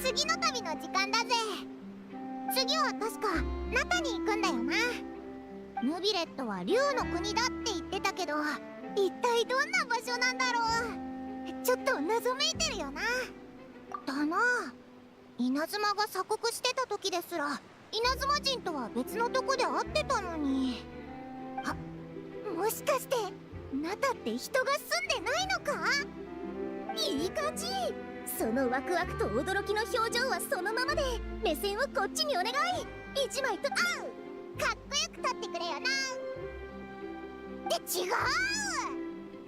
次の旅の時間だぜ。次は確かナタに行くんだよな。ヌビレットは竜の国だって言ってたけど、一体どんな場所なんだろう。ちょっと謎めいてるよな。だな。稲妻が鎖国してた時ですら稲妻人とは別のとこで会ってたのに。あ、もしかしてナタって人が住んでないのか。いい感じ。そのワクワクと驚きの表情はそのままで、目線をこっちにお願い。一枚とかっこよく撮ってくれよな。って違う。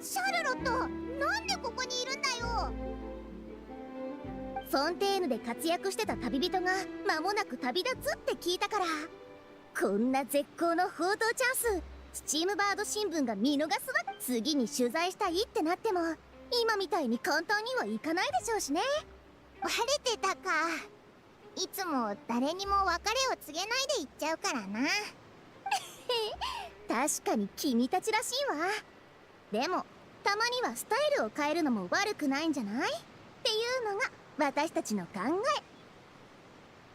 シャルロット、なんでここにいるんだよ。フォンテーヌで活躍してた旅人が間もなく旅立つって聞いたから、こんな絶好の報道チャンス、スチームバード新聞が見逃すわ。次に取材したいってなっても今みたいに簡単にはいかないでしょうしね。バレてたか。いつも誰にも別れを告げないで行っちゃうからな。確かに君たちらしいわ。でもたまにはスタイルを変えるのも悪くないんじゃないっていうのが私たちの考え。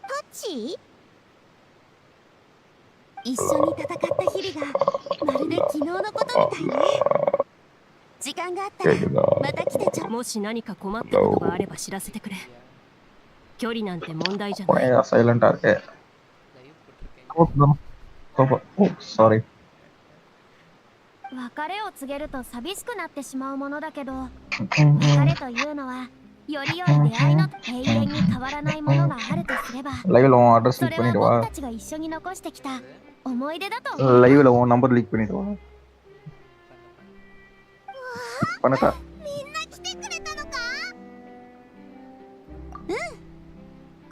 タッチ？一緒に戦った日々がまるで昨日のことみたいね。時間があったらまた来てちょ。もし何か困ったことがあれば知らせてくれ。距離なんて問題じゃない。silent ஆ sorry. 別れを告げると寂しくなってしまうものだけど、別れというのはより良い出会いの永遠に変わらないものがあるとすれば、லைவ்ல உன் address そ league れは பண்ணிட்டு 僕 வா. たちが一緒に残してきた思い出だと思う。 லைவ்ல உன் நம்பர் லீக் பண்ணிட்டு வா. பண்ணட்டா? みんな来てくれたのか。うん、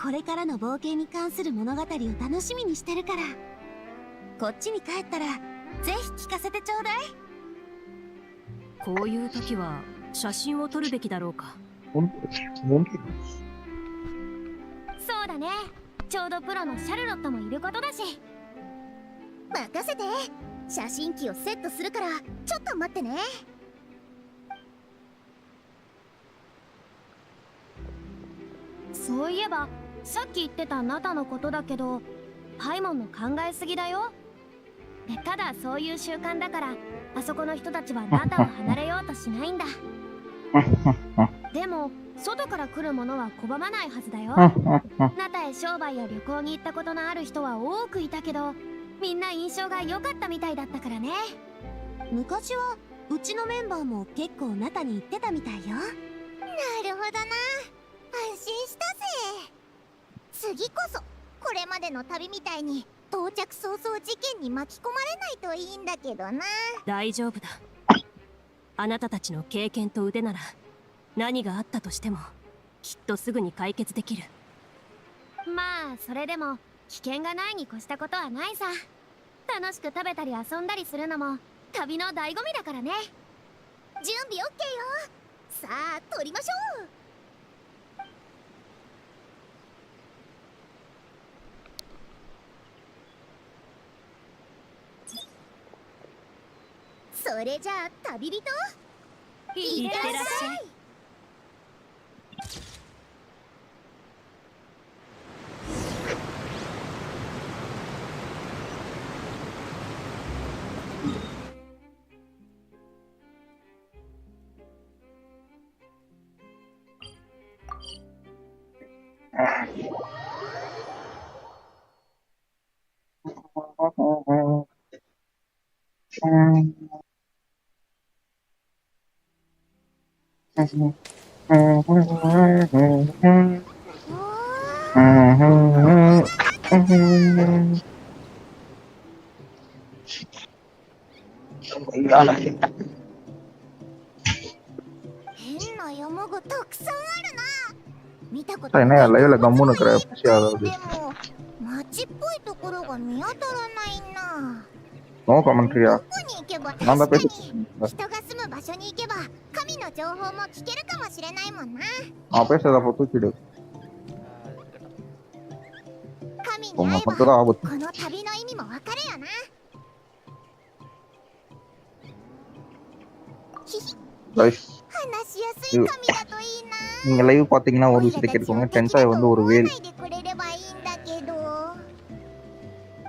これからの冒険に関する物語を楽しみにしてるから、こっちに帰ったらぜひ聞かせてちょうだい。こういう時は写真を撮るべきだろうか。そうだね。ちょうどプロのシャルロットもいることだし。任せて。写真機をセットするからちょっと待ってね。そういえばさっき言ってたナタのことだけど、パイモンの考えすぎだよ。でただそういう習慣だからあそこの人たちはナタを離れようとしないんだ。でも外から来るものは拒まないはずだよ。ナタへ商売や旅行に行ったことのある人は多くいたけど、みんな印象が良かったみたいだったからね。昔はうちのメンバーも結構ナタに言ってたみたいよ。なるほどな。安心したぜ。次こそこれまでの旅みたいに到着早々事件に巻き込まれないといいんだけどな。大丈夫だ。あなたたちの経験と腕なら何があったとしてもきっとすぐに解決できる。まあそれでも危険がないに越したことはないさ。楽しく食べたり遊んだりするのも旅の醍醐味だからね。準備 OK よ。さあ撮りましょう。それじゃあ旅人、いってらっしゃい。変な山がたくさんあるな。見たことさあね、ない動物 live も gambung い na kaya っ apa sih ぱ ada い。で guys? も街っぽいところが見当たらないな。 No commentary ど ya. こに行けば確 Nanda か pesi. に人が住む場所に行けば神の情報も聞けるかもしれないもんな。 Apa sih ada foto video? 神に Oh, 会えば betul lah, betul. この旅の意味もわかるよな。ひひ、 Guys, 話しやすい神だといいな。 நீங்க live பாத்தீங்கன்னா オ ஒரு イラ விஷயத்தை たちを கேட்டுக்கோங்க. 敵 டென்சாய் だ வந்து と ஒரு 思わ வேல். ないでくれればいいんだけど。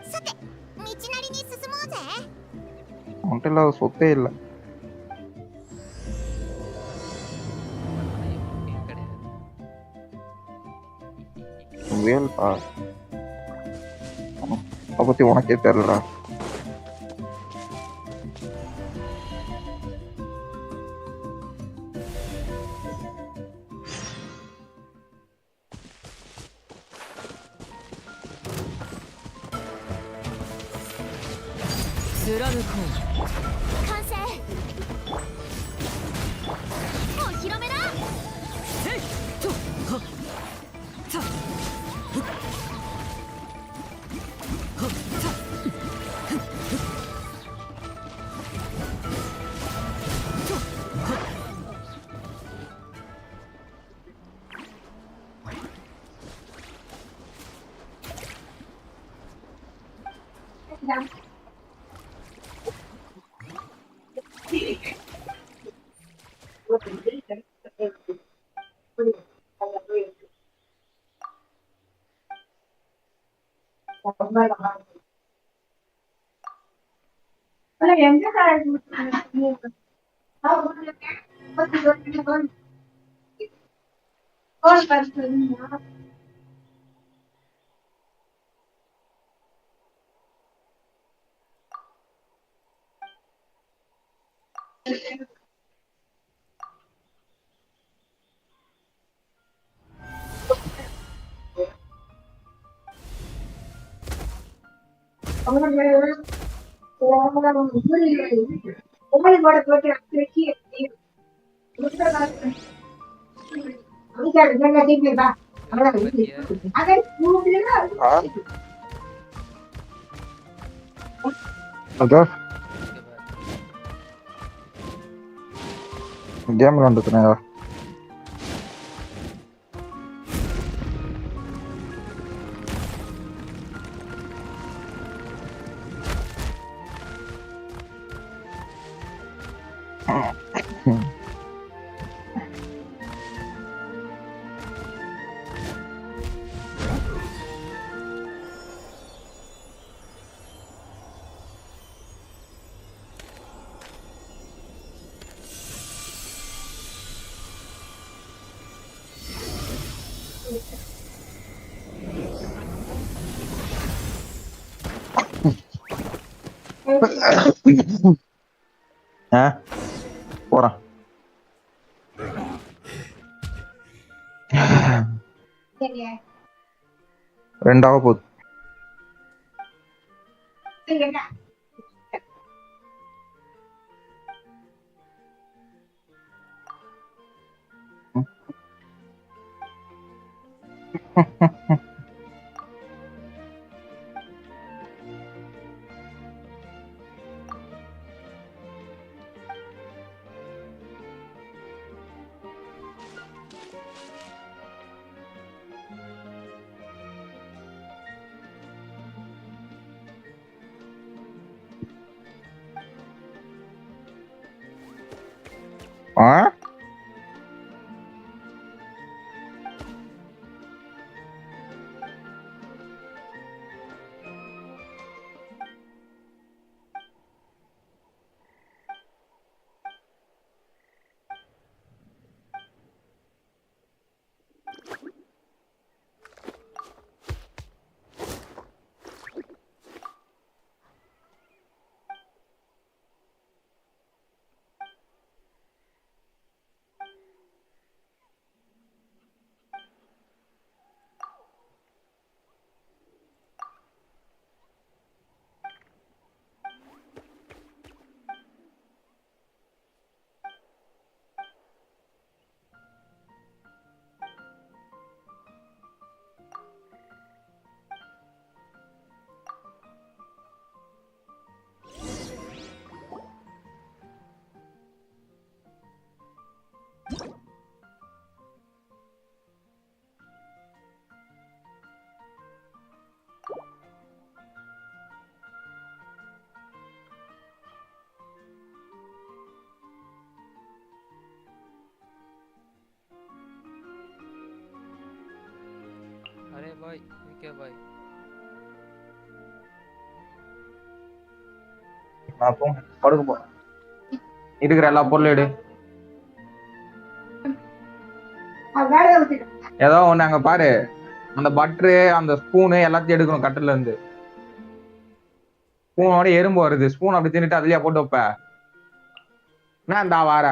さて、道なりに進もうぜ。 அவன்கிட்ட இல்லாத சொத்தே இல்ல. வேல் பா. அதை பத்தி உனக்கே தெரியலடா. Ada game விளையாண்டுக்கிறேன். போறேன். ரெண்டாவது போகுது. ஆ பாய் ஓகே பாய். நான் தூங்க படுக்க போறேன். இருக்கிற எல்லா பொருளும் எடு. ஏதோ ஒண்ணு அங்க பாரு, அந்த பட்டரு அந்த ஸ்பூனு எல்லாத்தையும் எடுக்கணும் கட்டில இருந்து. ஸ்பூனோட எறும்பு வருது, ஸ்பூன் அப்படி தின்னுட்டு அதுலயா போட்டு வைப்ப. என்ன இந்தா வார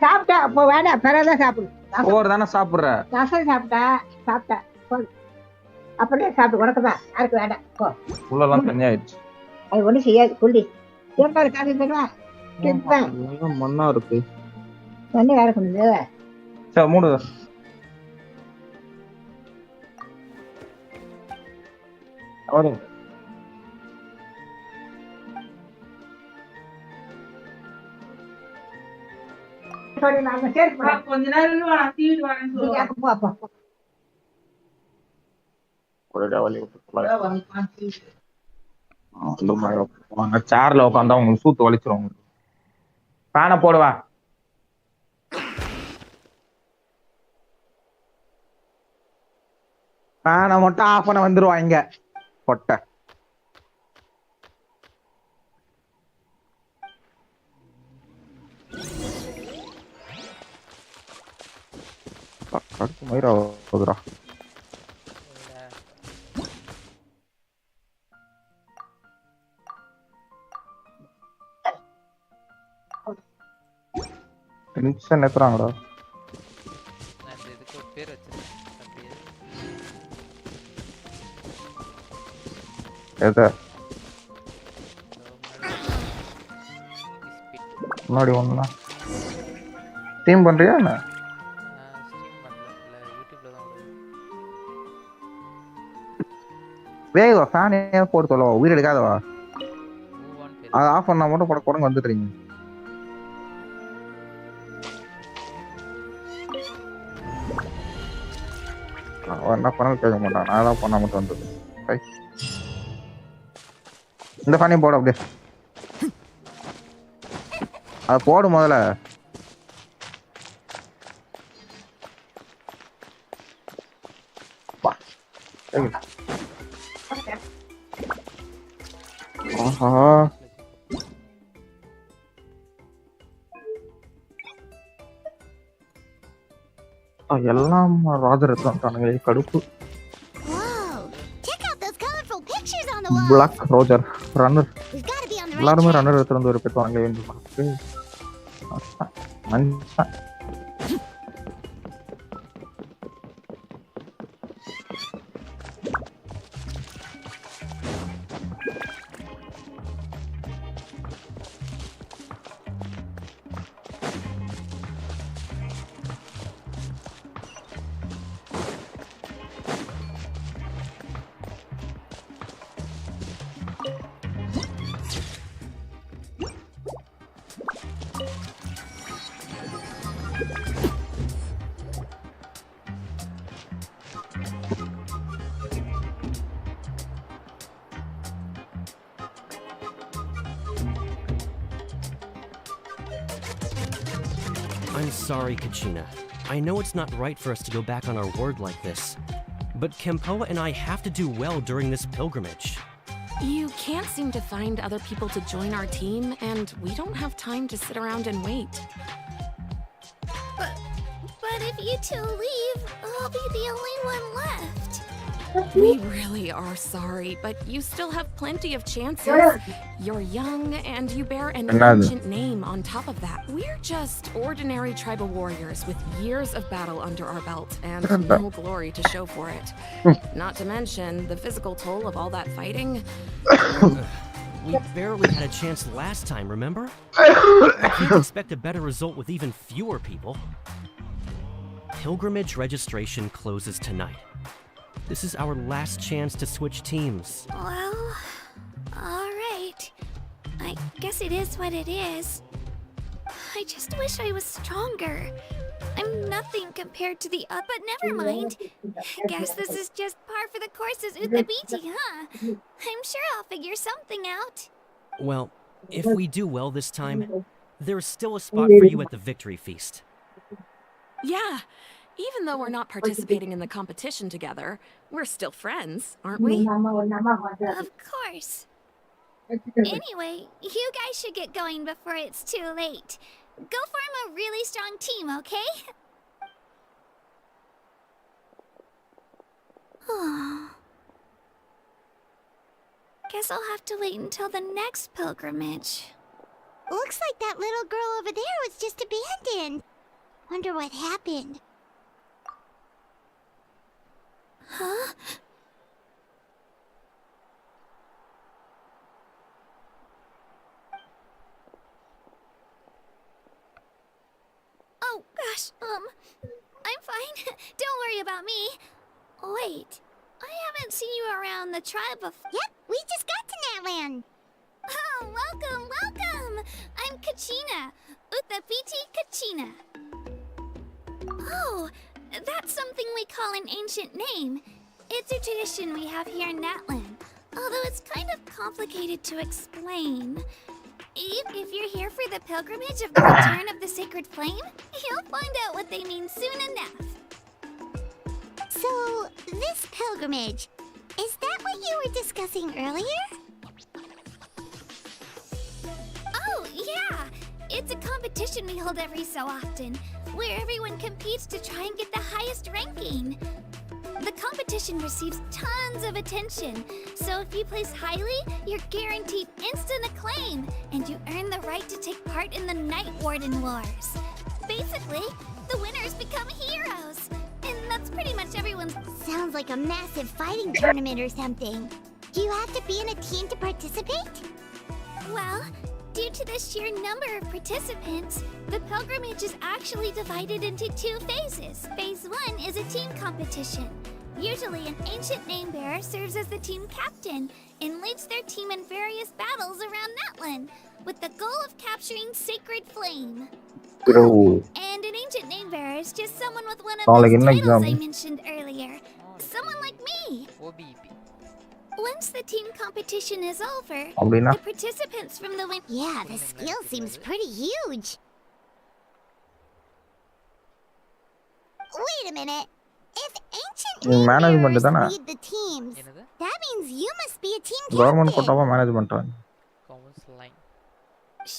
சாப்பிட்டா அப்போ வேணாம், பிறகுதான் சாப்பிடு. சோறு தானே சாப்பிடுற. ரசம் சாப்பிட்டா போதும். அப்படியே சாப்பிட்டு உனக்குதான், யாருக்கு வேண்டாம் போ. உள்ளெல்லாம் தண்ணி ஆயிடுச்சு. அது ஒண்ணும் செய்யாது, குள்ளி ஏற்பாடு காப்பி தருவா. மண்ணா இருக்கு. மண்ணு வேற கொண்டு சரி மூடு. வரும். கொஞ்ச நேரம் ஒரேடியா வலி விட்டு சேர்ல உட்காந்தா உங்களுக்கு சூத்து வலிச்சிரும். ஃபேனை போடுவா. ஃபேனை மட்டும் ஆஃப் பண்ண வந்துருவா இங்க பொட்டை. கடுப்பு மயிரா போகுதுடா. டென்ஷன் ஏத்துறாங்கடா. நான் இதுக்கு ஒரு பேர் வச்சிருக்கேன். எது முன்னாடி ஒண்ணா ஸ்டீம் பண்றியா என்ன? ஸ்ட்ரீம் பண்ணல, இல்ல யூடியூப்ல தான் வருது. வேகவா ஃபேனே போட்டு சொல்லவா, உயிர் எடுக்காதவா. மூவ் ஆன் பேர். அதை ஆஃப் பண்ணா மட்டும் குடங்க வந்துடுறீங்க. அவன் என்ன பண்ணாலும் கேட்க மாட்டான், நான் தான் பண்ணா மட்டும் வந்தது. இந்த ஃபேனையும் போட அப்படியே. அதை போடு முதல்ல. ஆஹா எல்லாம் ராஜரத்னம் கடுப்பு. Wow, check out those colorful pictures on the wall. Black Roger runner. We've got to be on the right எல்லாருமே track. ரன்னர் எடுத்துட்டு வந்து ஒரு பெட் வாங்க வேண்டும். மனுஷன் I'm sorry, Kachina. I know it's not right for us to go back on our word like this, but Kempoa and I have to do well during this pilgrimage. You can't seem to find other people to join our team, and we don't have time to sit around and wait. But if you two leave, I'll be the only one left. We really are sorry, but you still have plenty of chances. You're young, and you bear an ancient name on top of that. We're just ordinary tribal warriors with years of battle under our belt and no glory to show for it. Not to mention the physical toll of all that fighting. We barely had a chance last time, remember? I can't expect a better result with even fewer people. Pilgrimage registration closes tonight. This is our last chance to switch teams. Well, alright. I guess it is what it is. I just wish I was stronger. I I'm nothing compared to the but never mind. Guess this is just par for the courses with the BT, huh? I'm sure I'll figure something out. Well, if we do well this time, there's still a spot for you at the victory feast. Yeah, even though we're not participating in the competition together, we're still friends, aren't we? Of course. Anyway, you guys should get going before it's too late. Go form a really strong team, okay? Guess I'll have to wait until the next pilgrimage. Looks like that little girl over there was just abandoned. Wonder what happened. Huh? Oh, gosh, I'm fine. Don't worry about me. Wait, I haven't seen you around the tribe before. Yep, we just got to Natland. Oh, welcome, welcome! I'm Kachina, Uthapiti Kachina. Oh, that's something we call an ancient name. It's a tradition we have here in Natland, although it's kind of complicated to explain. If you're here for the pilgrimage of the return of the sacred flame, you'll find out what they mean soon enough. So, this pilgrimage, is that what you were discussing earlier? Oh, yeah! It's a competition we hold every so often, where everyone competes to try and get the highest ranking. The competition receives tons of attention, so if you place highly, you're guaranteed instant acclaim, and you earn the right to take part in the Night Warden Wars. Basically, the winners become heroes, and that's pretty much everyone's... Sounds like a massive fighting tournament or something. Do you have to be in a team to participate? Well, due to the sheer number of participants, the pilgrimage is actually divided into 2 phases. Phase 1 is a team competition. Usually, an ancient name-bearer serves as the team captain and leads their team in various battles around Natland, with the goal of capturing Sacred Flame. Bro. And an ancient name-bearer is just someone with one of Sound like those an titles I exam. mentioned earlier. Someone like me. OBP. Once the team competition is over, அப்படின்னா the participants from the win... Yeah, the scale seems pretty huge. Wait a minute. If ancient name management bearers தானே? lead the teams, என்னது that means you must be a team government captain. கோட்டாவா manage பண்றாங்க. கவுன்ஸ் line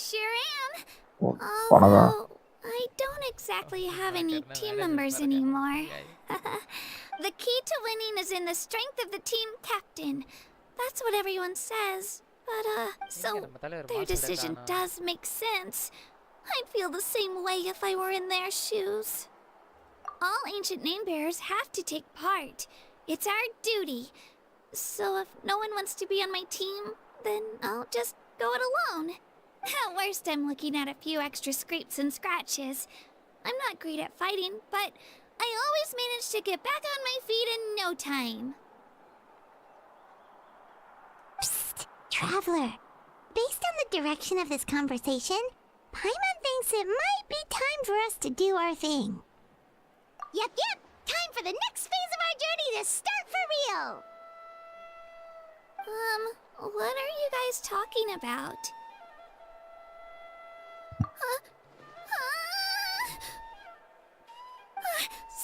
Sure am. பணகா. Although, I don't exactly have any team members anymore. The key to winning is in the strength of the team captain. That's what everyone says. But, so their decision does make sense. I'd feel the same way if I were in their shoes. All ancient name-bearers have to take part. It's our duty. So if no one wants to be on my team, then I'll just go it alone. At worst, I'm looking at a few extra scrapes and scratches. I'm not great at fighting, but I always manage to get back on my feet in no time. Psst, Traveler. Based on the direction of this conversation, Paimon thinks it might be time for us to do our thing. Yep. Time for the next phase of our journey to start for real. What are you guys talking about?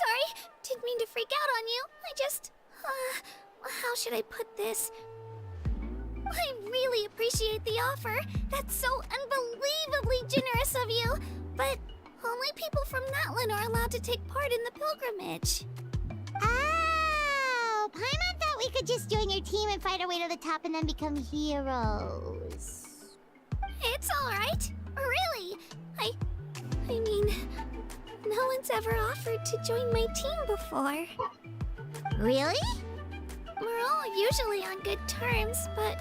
Sorry, didn't mean to freak out on you. I just... how should I put this? I really appreciate the offer. That's so unbelievably generous of you. But only people from Natland are allowed to take part in the pilgrimage. Oh, Paimon thought we could just join your team and fight our way to the top and then become heroes. It's alright. Really. I mean, no one's ever offered to join my team before. Really? We're all usually on good terms, but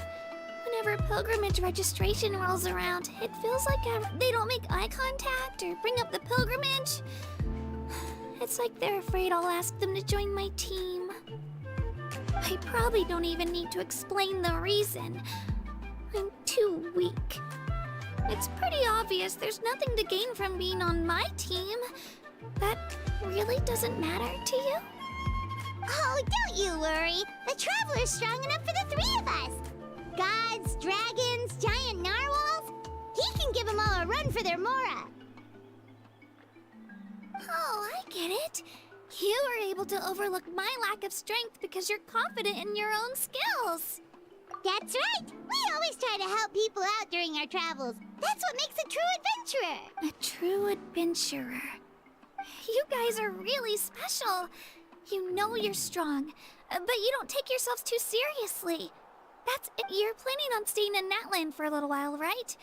whenever pilgrimage registration rolls around, it feels like they don't make eye contact or bring up the pilgrimage. It's like they're afraid I'll ask them to join my team. I probably don't even need to explain the reason. I'm too weak. It's pretty obvious there's nothing to gain from being on my team. That really doesn't matter to you? Oh, don't you worry. The Traveler's strong enough for the three of us. Gods, dragons, giant narwhals. He can give them all a run for their Mora. Oh, I get it. You were able to overlook my lack of strength because you're confident in your own skills. That's right. We always try to help people out during our travels. That's what makes a true adventurer. A true adventurer. You guys are really special. You know you're strong, but you don't take yourselves too seriously. You're planning on staying in Natland for a little while, right?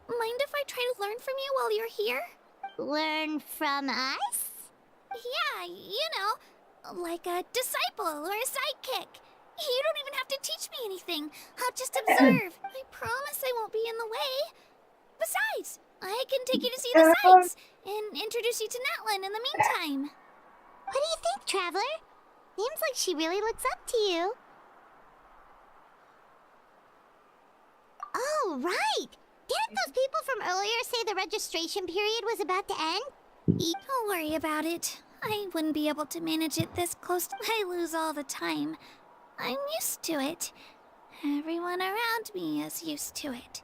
Mind if I try to learn from you while you're here? Learn from us? Yeah, you know, like a disciple or a sidekick. You don't even have to teach me anything. I'll just observe. I promise I won't be in the way. Besides, I can take you to see the sights and introduce you to Natlan in the meantime. What do you think, Traveler? Seems like she really looks up to you. Oh, right! Didn't those people from earlier say the registration period was about to end? Don't worry about it. I wouldn't be able to manage it this close. I lose all the time. I'm used to it. Everyone around me is used to it.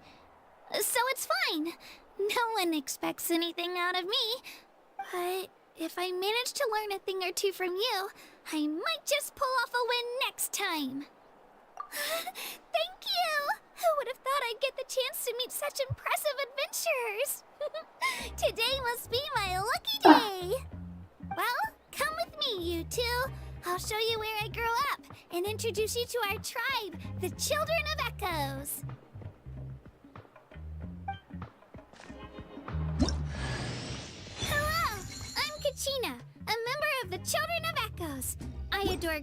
So it's fine. No one expects anything out of me. But if I manage to learn a thing or two from you, I might just pull off a win next time. Thank you! Who would have thought I'd get the chance to meet such impressive adventurers? Today must be my lucky day. Well, come with me, you two. I'll show you where I grew up and introduce you to our tribe, the Children of Echoes. Hello, I'm Kachina, a member of the Children of Echoes. I adore...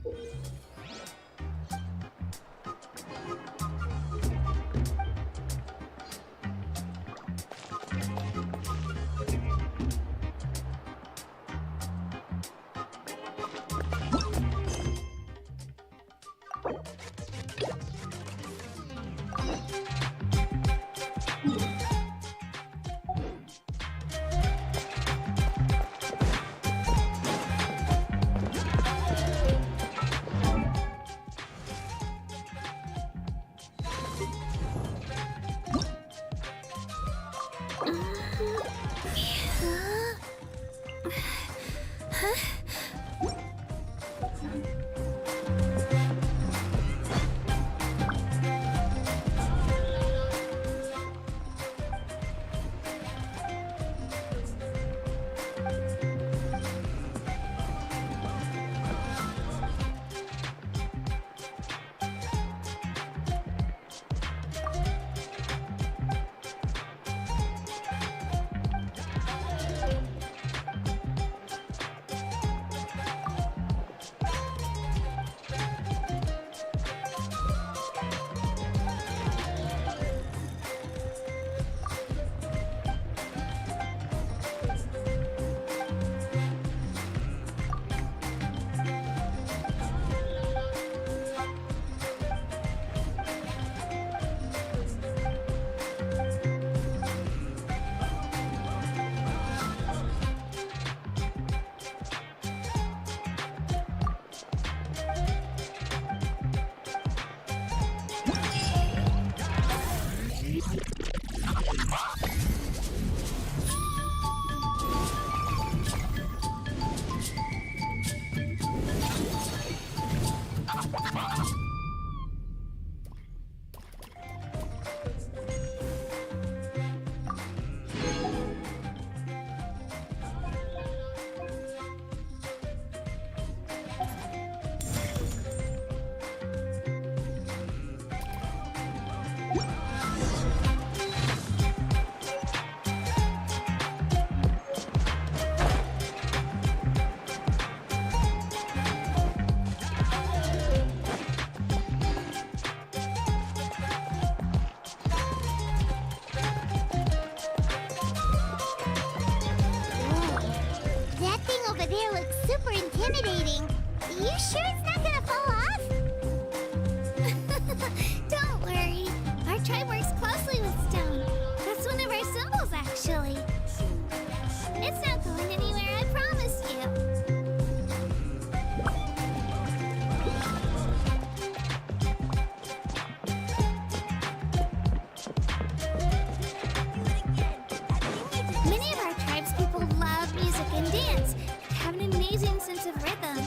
sense of rhythm.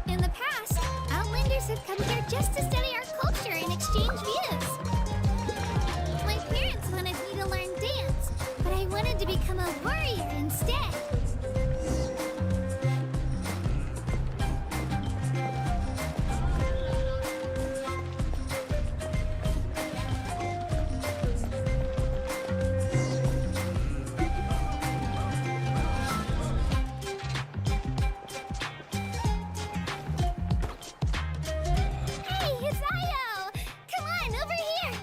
In the past, Outlanders have come here just to study our culture and exchange views. My parents wanted me to learn dance, but I wanted to become a warrior instead. Hey, it's Io! Come on, over here!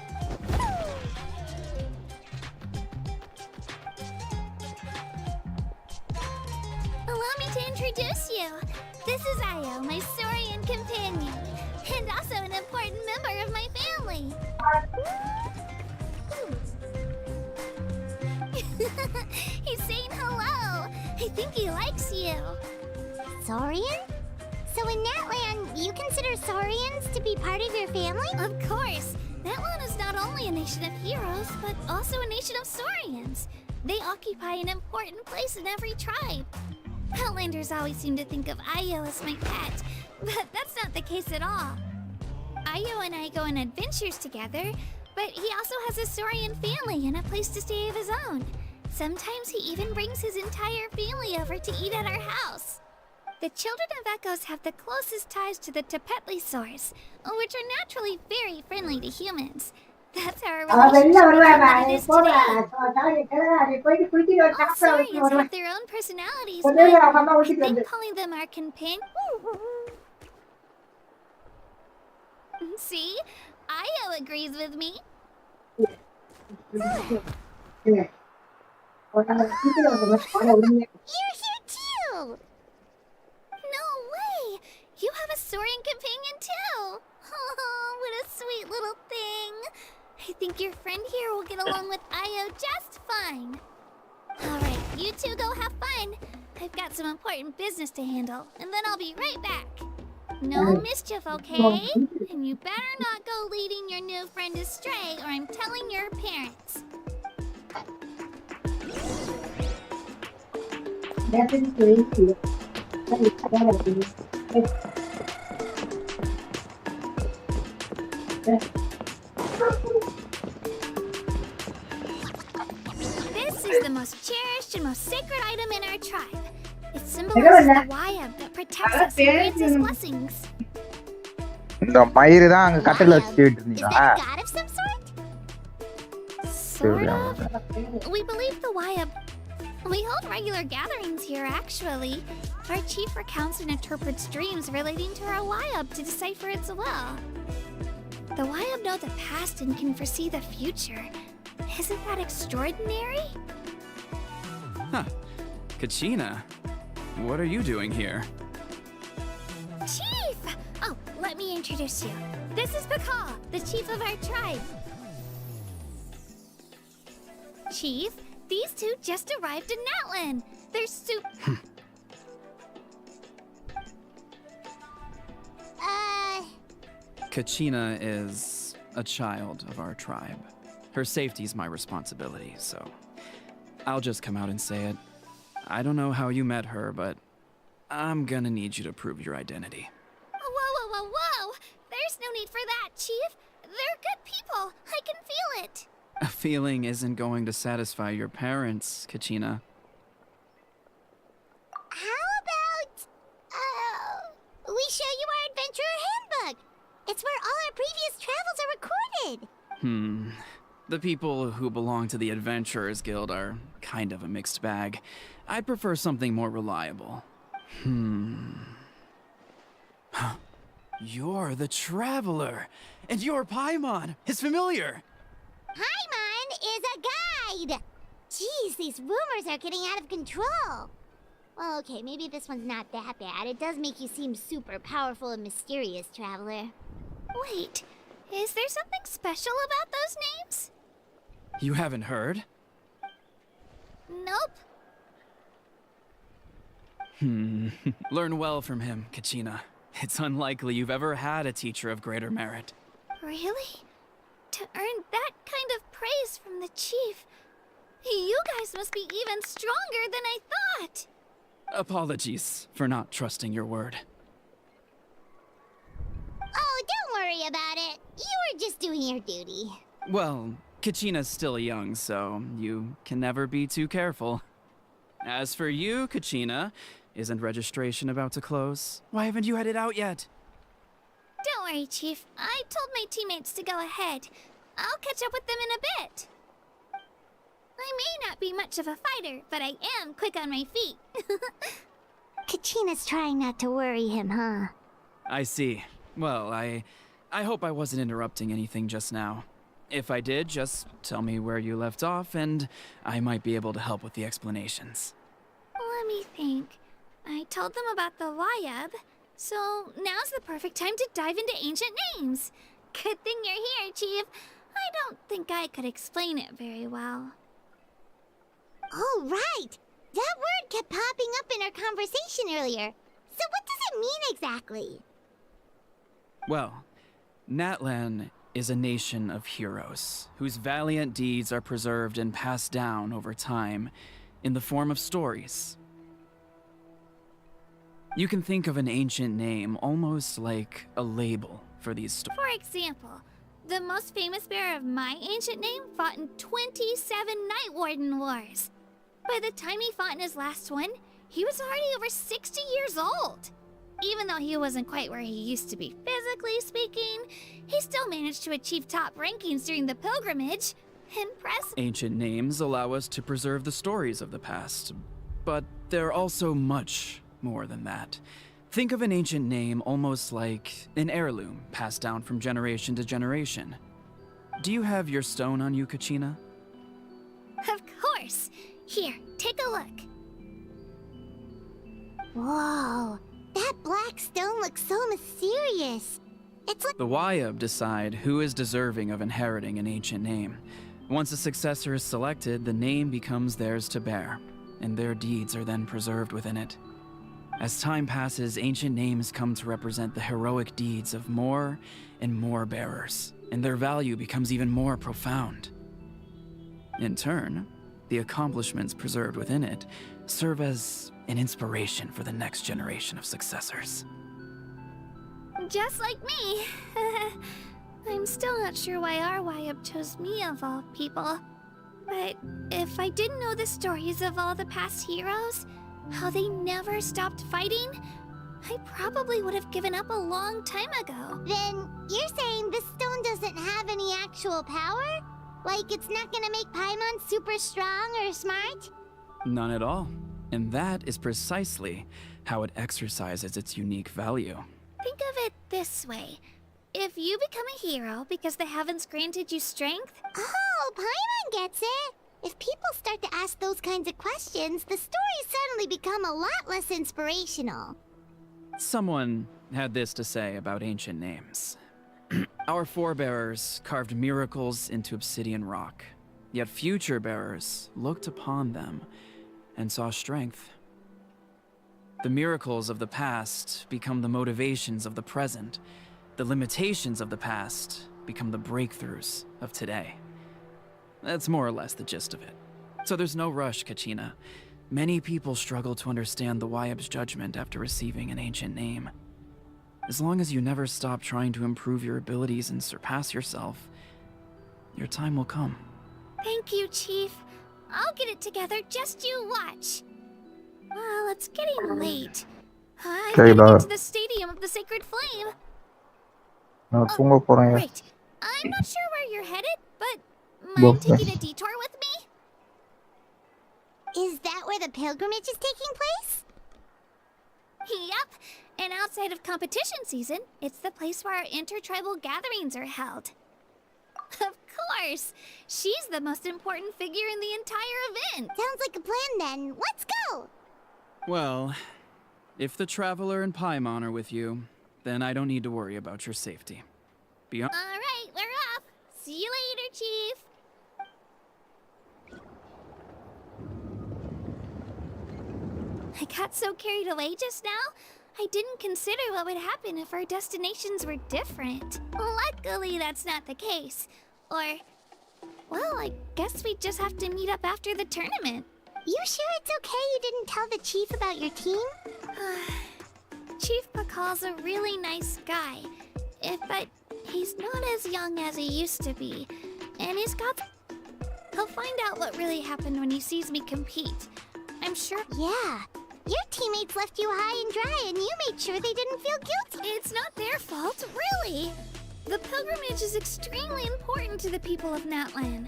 Allow me to introduce you. This is Io, my Saurian companion, and also an important member of my family. He's saying hello. I think he likes you. Saurian? So in Natland, you consider Saurians to be part of your family? Of course. Natland is not only a nation of heroes, but also a nation of Saurians. They occupy an important place in every tribe. Outlanders always seem to think of Io as my pet, but that's not the case at all. Io and I go on adventures together, but he also has a Saurian family and a place to stay of his own. Sometimes he even brings his entire family over to eat at our house. The children of Echoes have the closest ties to the Tepetlisaurs, which are naturally very friendly to humans. That's how our relationship became what it is today. All Saurians have their own personalities, but I think calling them our companion... See? Io agrees with me. You're here too! No way! You have a Saurian companion too! Oh, what a sweet little thing! I think your friend here will get along with Io just fine. Alright, you two go have fun. I've got some important business to handle, and then I'll be right back. No mischief, okay? And you better not go leading your new friend astray, or I'm telling your parents. This is the most cherished and most sacred item in our tribe. It symbolizes the Wayab that protects us and grants us blessings. இந்த மயிறு தான் அங்க கட்டில வச்சுட்டு Is இருந்தீங்களா? that a god of some sort? Sort of. We believe the Wayab. We hold regular gatherings here, actually. Our chief recounts and interprets dreams relating to our Wayab to decipher its will. The Wayab know the past and can foresee the future. Isn't that extraordinary? Huh. Kachina, what are you doing here? Chief! Oh, let me introduce you. This is Baka, the chief of our tribe. Chief, these two just arrived in Natland. They're Kachina is a child of our tribe. Her safety is my responsibility, so I'll just come out and say it. I don't know how you met her, but I'm gonna need you to prove your identity. Whoa! There's no need for that, Chief. They're good people. I can feel it. A feeling isn't going to satisfy your parents, Kachina. How about, we show you our adventurer handbook? It's where all our previous travels are recorded. The people who belong to the Adventurers Guild are kind of a mixed bag. I'd prefer something more reliable. You're the Traveler, and you're Paimon, his familiar. Paimon is a guide. Jeez, these rumors are getting out of control. Well, okay, maybe this one's not that bad. It does make you seem super powerful and mysterious, Traveler. Wait, is there something special about those names? You haven't heard? Nope. Learn well from him, Kachina. It's unlikely you've ever had a teacher of greater merit. Really? To earn that kind of praise from the chief, you guys must be even stronger than I thought. Apologies for not trusting your word. Oh, don't worry about it. You were just doing your duty. Well, Kachina's still young, so you can never be too careful. As for you, Kachina, isn't registration about to close? Why haven't you headed out yet? Don't worry, Chief. I told my teammates to go ahead. I'll catch up with them in a bit. I may not be much of a fighter, but I am quick on my feet. Kachina's trying not to worry him, huh? I see. Well, I hope I wasn't interrupting anything just now. If I did, just tell me where you left off, and I might be able to help with the explanations. Let me think. I told them about the Wayab, so now's the perfect time to dive into ancient names. Good thing you're here, Chief. I don't think I could explain it very well. Oh, right! That word kept popping up in our conversation earlier. So what does it mean exactly? Well, Natlan is a nation of heroes, whose valiant deeds are preserved and passed down over time in the form of stories. You can think of an ancient name almost like a label for these stories. For example, the most famous bearer of my ancient name fought in 27 Night Warden Wars. By the time he fought in his last one, he was already over 60 years old. Even though he wasn't quite where he used to be physically speaking, he still managed to achieve top rankings during the pilgrimage. Impressive. Ancient names allow us to preserve the stories of the past, but they're also much more than that. Think of an ancient name almost like an heirloom passed down from generation to generation. Do you have your stone on you, Kachina? Of course. Here, take a look. Whoa, that black stone looks so mysterious. It's like The Wayab decide who is deserving of inheriting an ancient name. Once a successor is selected, the name becomes theirs to bear, and their deeds are then preserved within it. As time passes, ancient names come to represent the heroic deeds of more and more bearers, and their value becomes even more profound. In turn, the accomplishments preserved within it serve as an inspiration for the next generation of successors. just like me. I'm still not sure why our Wayab chose me of all people. But if I didn't know the stories of all the past heroes, how they never stopped fighting, I probably would have given up a long time ago. Then you're saying this stone doesn't have any actual power? Like it's not gonna make Paimon super strong or smart? None at all. And that is precisely how it exercises its unique value. Think of it this way. If you become a hero because the heavens granted you strength... Oh, Paimon gets it! If people start to ask those kinds of questions, the stories suddenly become a lot less inspirational. Someone had this to say about ancient names. Our forebears carved miracles into obsidian rock, yet future bearers looked upon them and saw strength. The miracles of the past become the motivations of the present. The limitations of the past become the breakthroughs of today. That's more or less the gist of it. So there's no rush, Kachina. Many people struggle to understand the Wayab's judgment after receiving an ancient name. As long as you never stop trying to improve your abilities and surpass yourself, your time will come. Thank you, Chief. I'll get it together, just you watch. Well, it's getting late. I've got to get to the Stadium of the Sacred Flame. tunggu kurang ya. Right. I'm not sure where you're headed, but mind taking a detour with me? Is that where the pilgrimage is taking place? Yep. And outside of competition season, it's the place where our intertribal gatherings are held. Of course! She's the most important figure in the entire event! Sounds like a plan then. Let's go! Well, if the Traveler and Paimon are with you, then I don't need to worry about your safety. Beyond. Alright, we're off! See you later, Chief! I got so carried away just now, I didn't consider what would happen if our destinations were different. Luckily, that's not the case. Or, well, I guess we just have to meet up after the tournament. You sure it's okay you didn't tell the chief about your team? Chief Pakal's a really nice guy, but he's not as young as he used to be, and he'll find out what really happened when he sees me compete. I'm sure. Yeah. Your teammates left you high and dry, and you made sure they didn't feel guilty. It's not their fault, really. The pilgrimage is extremely important to the people of Natlan.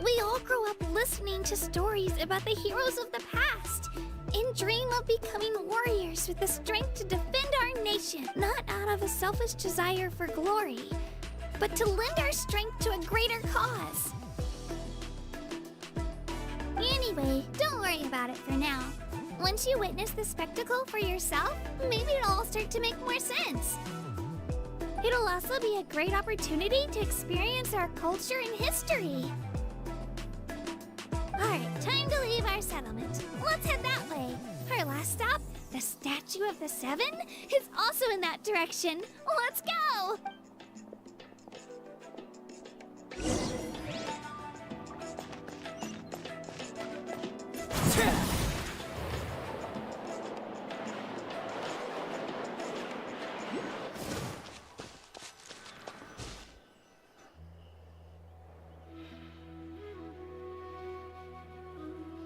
We all grow up listening to stories about the heroes of the past and dream of becoming warriors with the strength to defend our nation, not out of a selfish desire for glory, but to lend our strength to a greater cause. Anyway, don't worry about it for now. Once you witness the spectacle for yourself, maybe it'll all start to make more sense. It'll also be a great opportunity to experience our culture and history. Alright, time to leave our settlement. Let's head that way. Our last stop, the Statue of the Seven, is also in that direction. Let's go!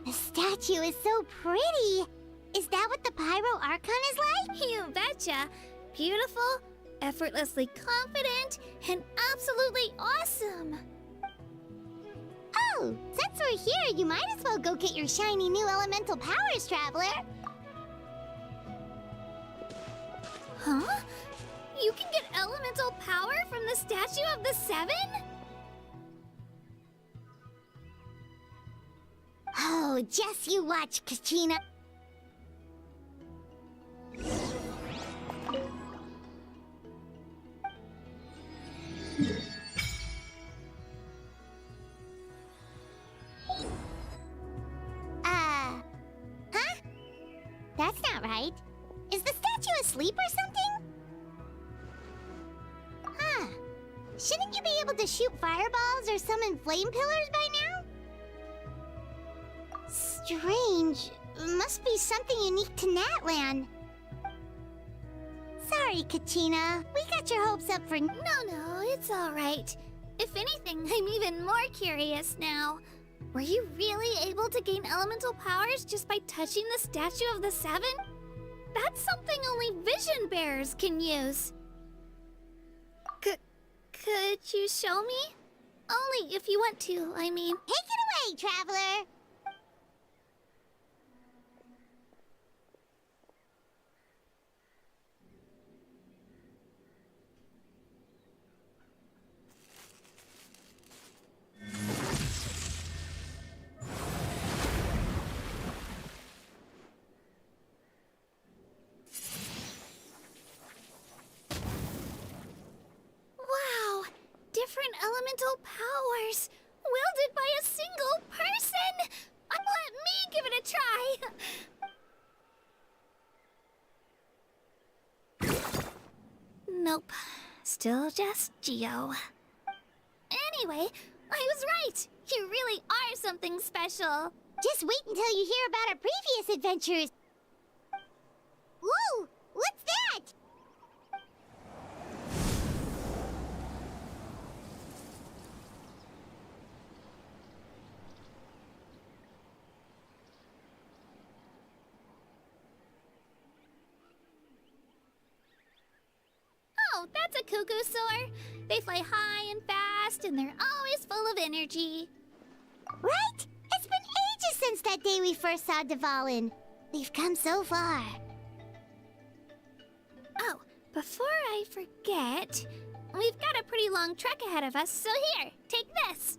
The statue is so pretty. Is that what the Pyro Archon is like? You betcha. Beautiful, effortlessly confident, and absolutely awesome. Oh, since we're here, you might as well go get your shiny new elemental powers, Traveler. Huh? You can get elemental power from the Statue of the Seven? Oh, just you watch, Kachina. Huh? That's not right. Is the statue asleep or something? Huh. Shouldn't you be able to shoot fireballs or summon flame pillars by now? Strange. Must be something unique to Natlan. Sorry, Kachina. We got your hopes up for... No, it's all right. If anything, I'm even more curious now. Were you really able to gain elemental powers just by touching the Statue of the Seven? That's something only vision bearers can use. Could you show me? Only if you want to, I mean. Take it away, Traveler! Wow! Different elemental powers! Wielded by a single person! Let me give it a try! Nope. Still just Geo. Anyway, I was right! You really are something special! Just wait until you hear about our previous adventures. Whoa! What's that? Oh, that's a cuckoo soar. They fly high and fast, and they're always full of energy. Right? It's been ages since that day we first saw Dvalin. We've come so far. Oh, before I forget, we've got a pretty long trek ahead of us, so here, take this.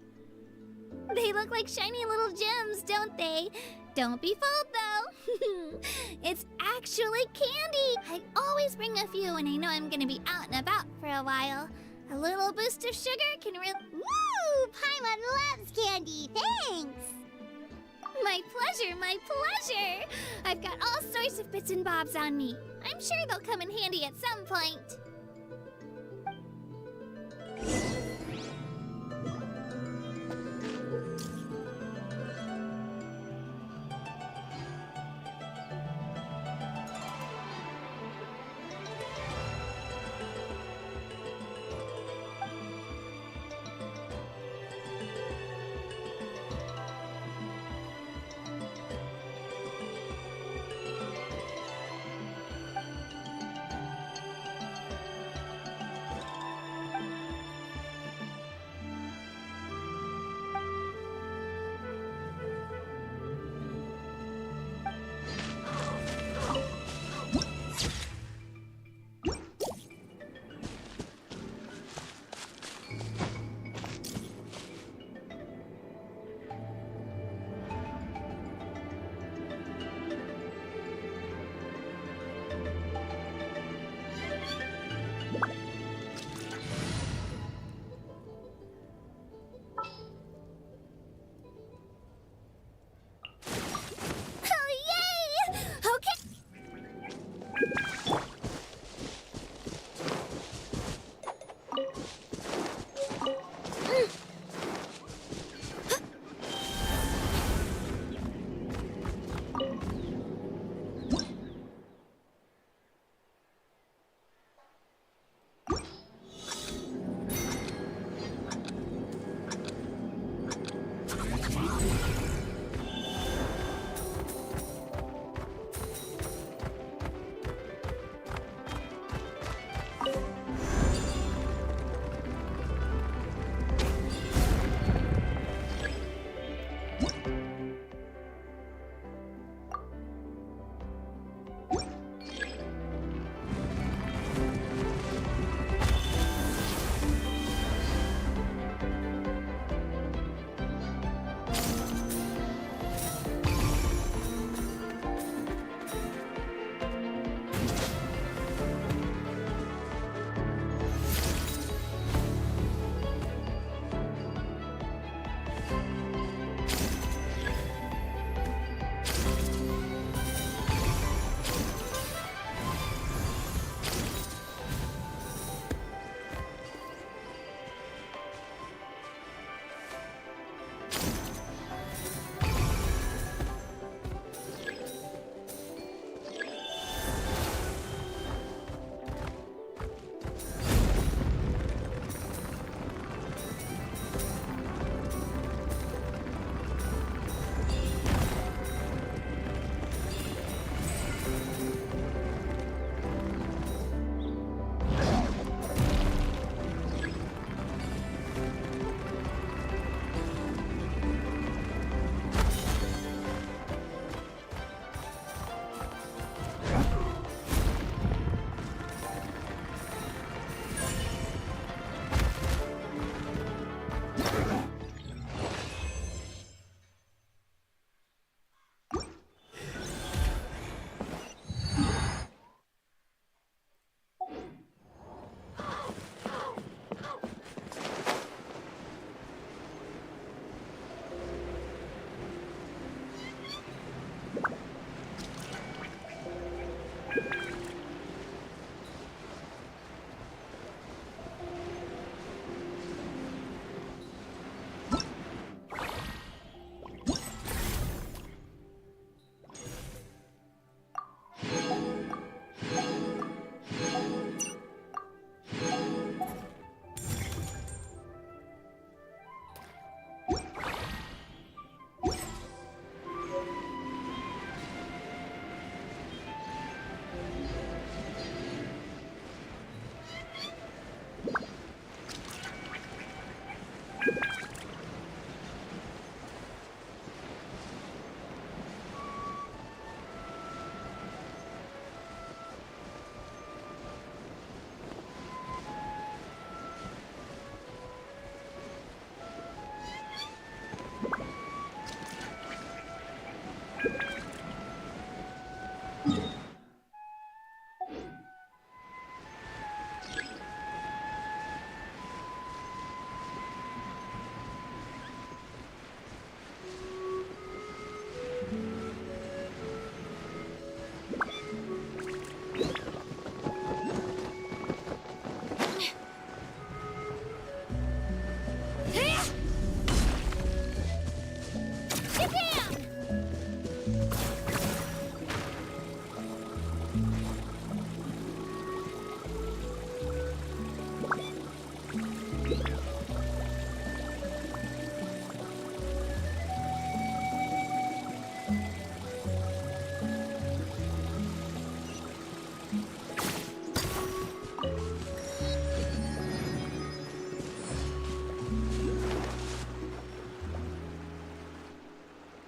They look like shiny little gems, don't they? Don't be fooled, though. It's actually candy. I always bring a few when I know I'm gonna be out and about for a while. A little boost of sugar can really... Woo! Paimon loves candy. Thanks. My pleasure, my pleasure! I've got all sorts of bits and bobs on me. I'm sure they'll come in handy at some point.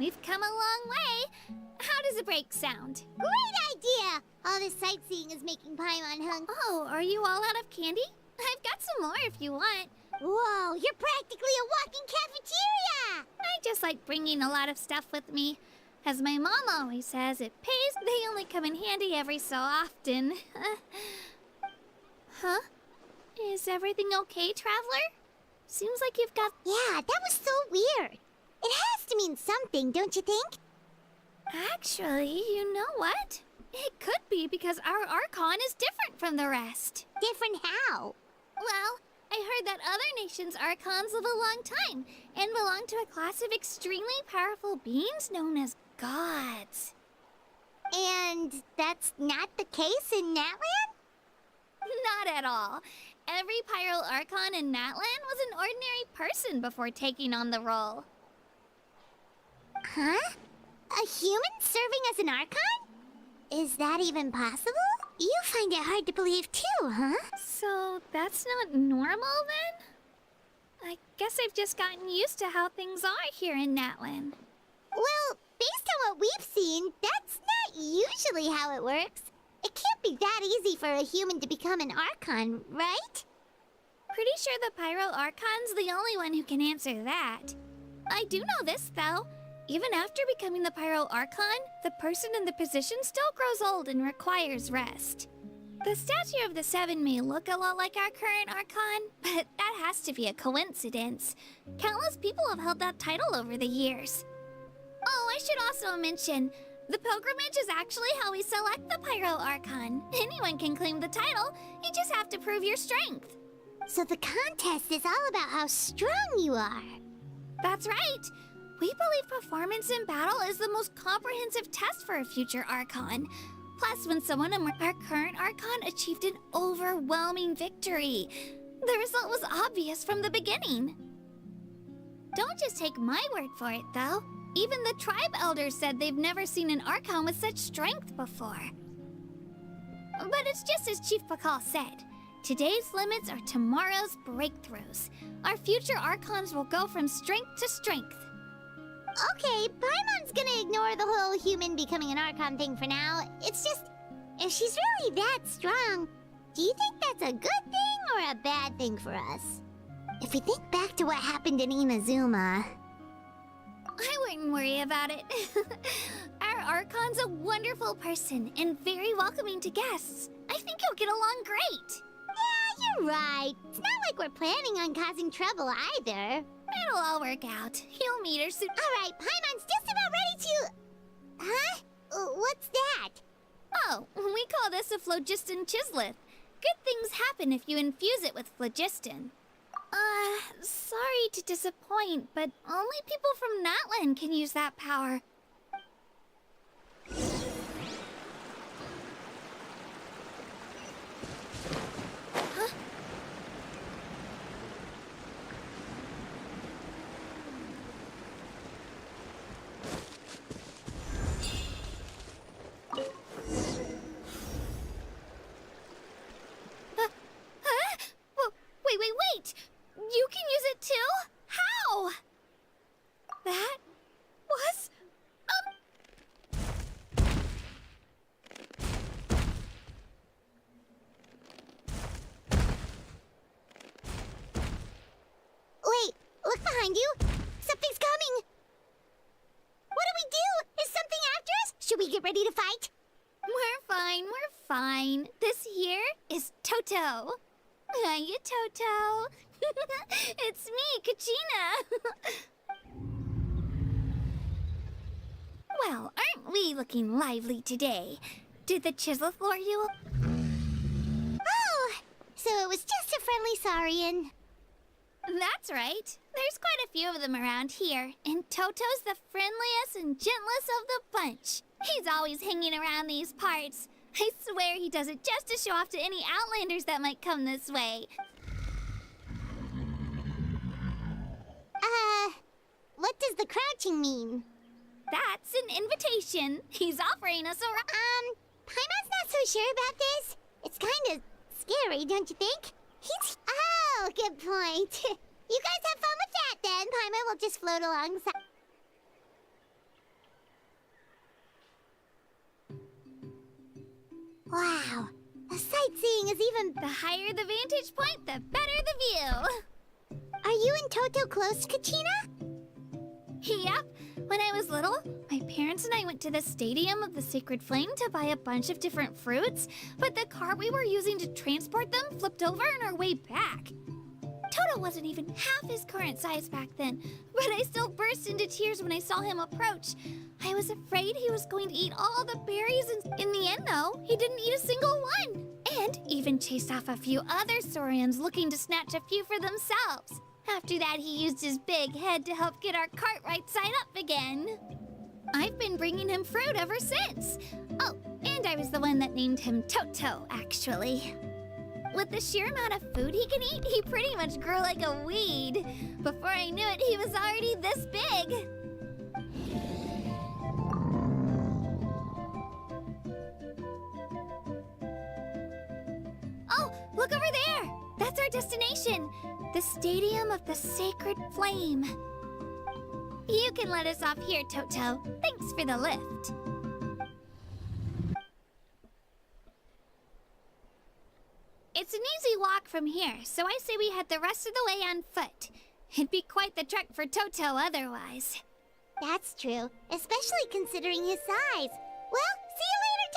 We've come a long way. How does a break sound? Great idea! All this sightseeing is making Paimon hungry. Oh, are you all out of candy? I've got some more if you want. Whoa, you're practically a walking cafeteria! I just like bringing a lot of stuff with me. As my mom always says, it pays, they only come in handy every so often. Huh? Is everything okay, Traveler? Seems like you've got... Yeah, that was so weird. It has to mean something, don't you think? Actually, you know what? It could be because our Archon is different from the rest. Different how? Well, I heard that other nations' Archons live a long time and belong to a class of extremely powerful beings known as gods. And that's not the case in Natlan? Not at all. Every Pyral Archon in Natlan was an ordinary person before taking on the role. Huh? A human serving as an Archon? Is that even possible? You find it hard to believe too, huh? So that's not normal then? I guess I've just gotten used to how things are here in Natlan. Well, based on what we've seen, that's not usually how it works. It can't be that easy for a human to become an Archon, right? Pretty sure the Pyral Archon's the only one who can answer that. I do know this, though. Even after becoming the Pyral Archon, the person in the position still grows old and requires rest. The statue of the Seven may look a lot like our current Archon, but that has to be a coincidence. Countless people have held that title over the years. Oh, I should also mention, the pilgrimage is actually how we select the Pyro Archon. Anyone can claim the title, you just have to prove your strength. So the contest is all about how strong you are. That's right. We believe performance in battle is the most comprehensive test for a future Archon. Plus, when someone in our current Archon achieved an overwhelming victory, the result was obvious from the beginning. Don't just take my word for it, though. Even the tribe elders said they've never seen an Archon with such strength before. But it's just as Chief Pakal said. Today's limits are tomorrow's breakthroughs. Our future Archons will go from strength to strength. Okay, Paimon's gonna ignore the whole human becoming an Archon thing for now. It's just, if she's really that strong, do you think that's a good thing or a bad thing for us? If we think back to what happened in Inazuma... I wouldn't worry about it. Our Archon's a wonderful person and very welcoming to guests. I think he'll get along great. Yeah, you're right. It's not like we're planning on causing trouble either. It'll all work out. He'll meet her soon. Alright, Paimon's just about ready to... Huh? What's that? Oh, we call this a phlogiston chisleth. Good things happen if you infuse it with phlogiston. Sorry to disappoint, but only people from Natlan can use that power. Huh? Wait! You can use it too? How? That was... Wait, look behind you. Something's coming. What do we do? Is something after us? Should we get ready to fight? We're fine. This here is Toto. Hiya, Toto. It's me, Kachina. Well, aren't we looking lively today? Did the Chisleth lure you? Oh, so it was just a friendly Saurian. That's right. There's quite a few of them around here, and Toto's the friendliest and gentlest of the bunch. He's always hanging around these parts. I swear he does it just to show off to any Outlanders that might come this way. What does the crouching mean? That's an invitation. He's offering us a... Paimon's not so sure about this. It's kind of scary, don't you think? He's... Oh, good point. You guys have fun with that then. Paimon will just float alongside. Wow, the sightseeing is even... The higher the vantage point, the better the view. Are you and Toto close, Kachina? Yep. When I was little, my parents and I went to the Stadium of the Sacred Flame to buy a bunch of different fruits, but the cart we were using to transport them flipped over on our way back. Toto wasn't even half his current size back then, but I still burst into tears when I saw him approach. I was afraid he was going to eat all the berries, and in the end, though, he didn't eat a single one. And even chased off a few other Saurians looking to snatch a few for themselves. After that, he used his big head to help get our cart right side up again. I've been bringing him fruit ever since. Oh, and I was the one that named him Toto, actually. With the sheer amount of food he can eat, he pretty much grew like a weed. Before I knew it, he was already this big. Oh, look over there! That's our destination! The Stadium of the Sacred Flame. You can let us off here, Toto. Thanks for the lift. It's an easy walk from here, so I say we head the rest of the way on foot. It'd be quite the trek for Toto otherwise. That's true, especially considering his size. Well, see you later,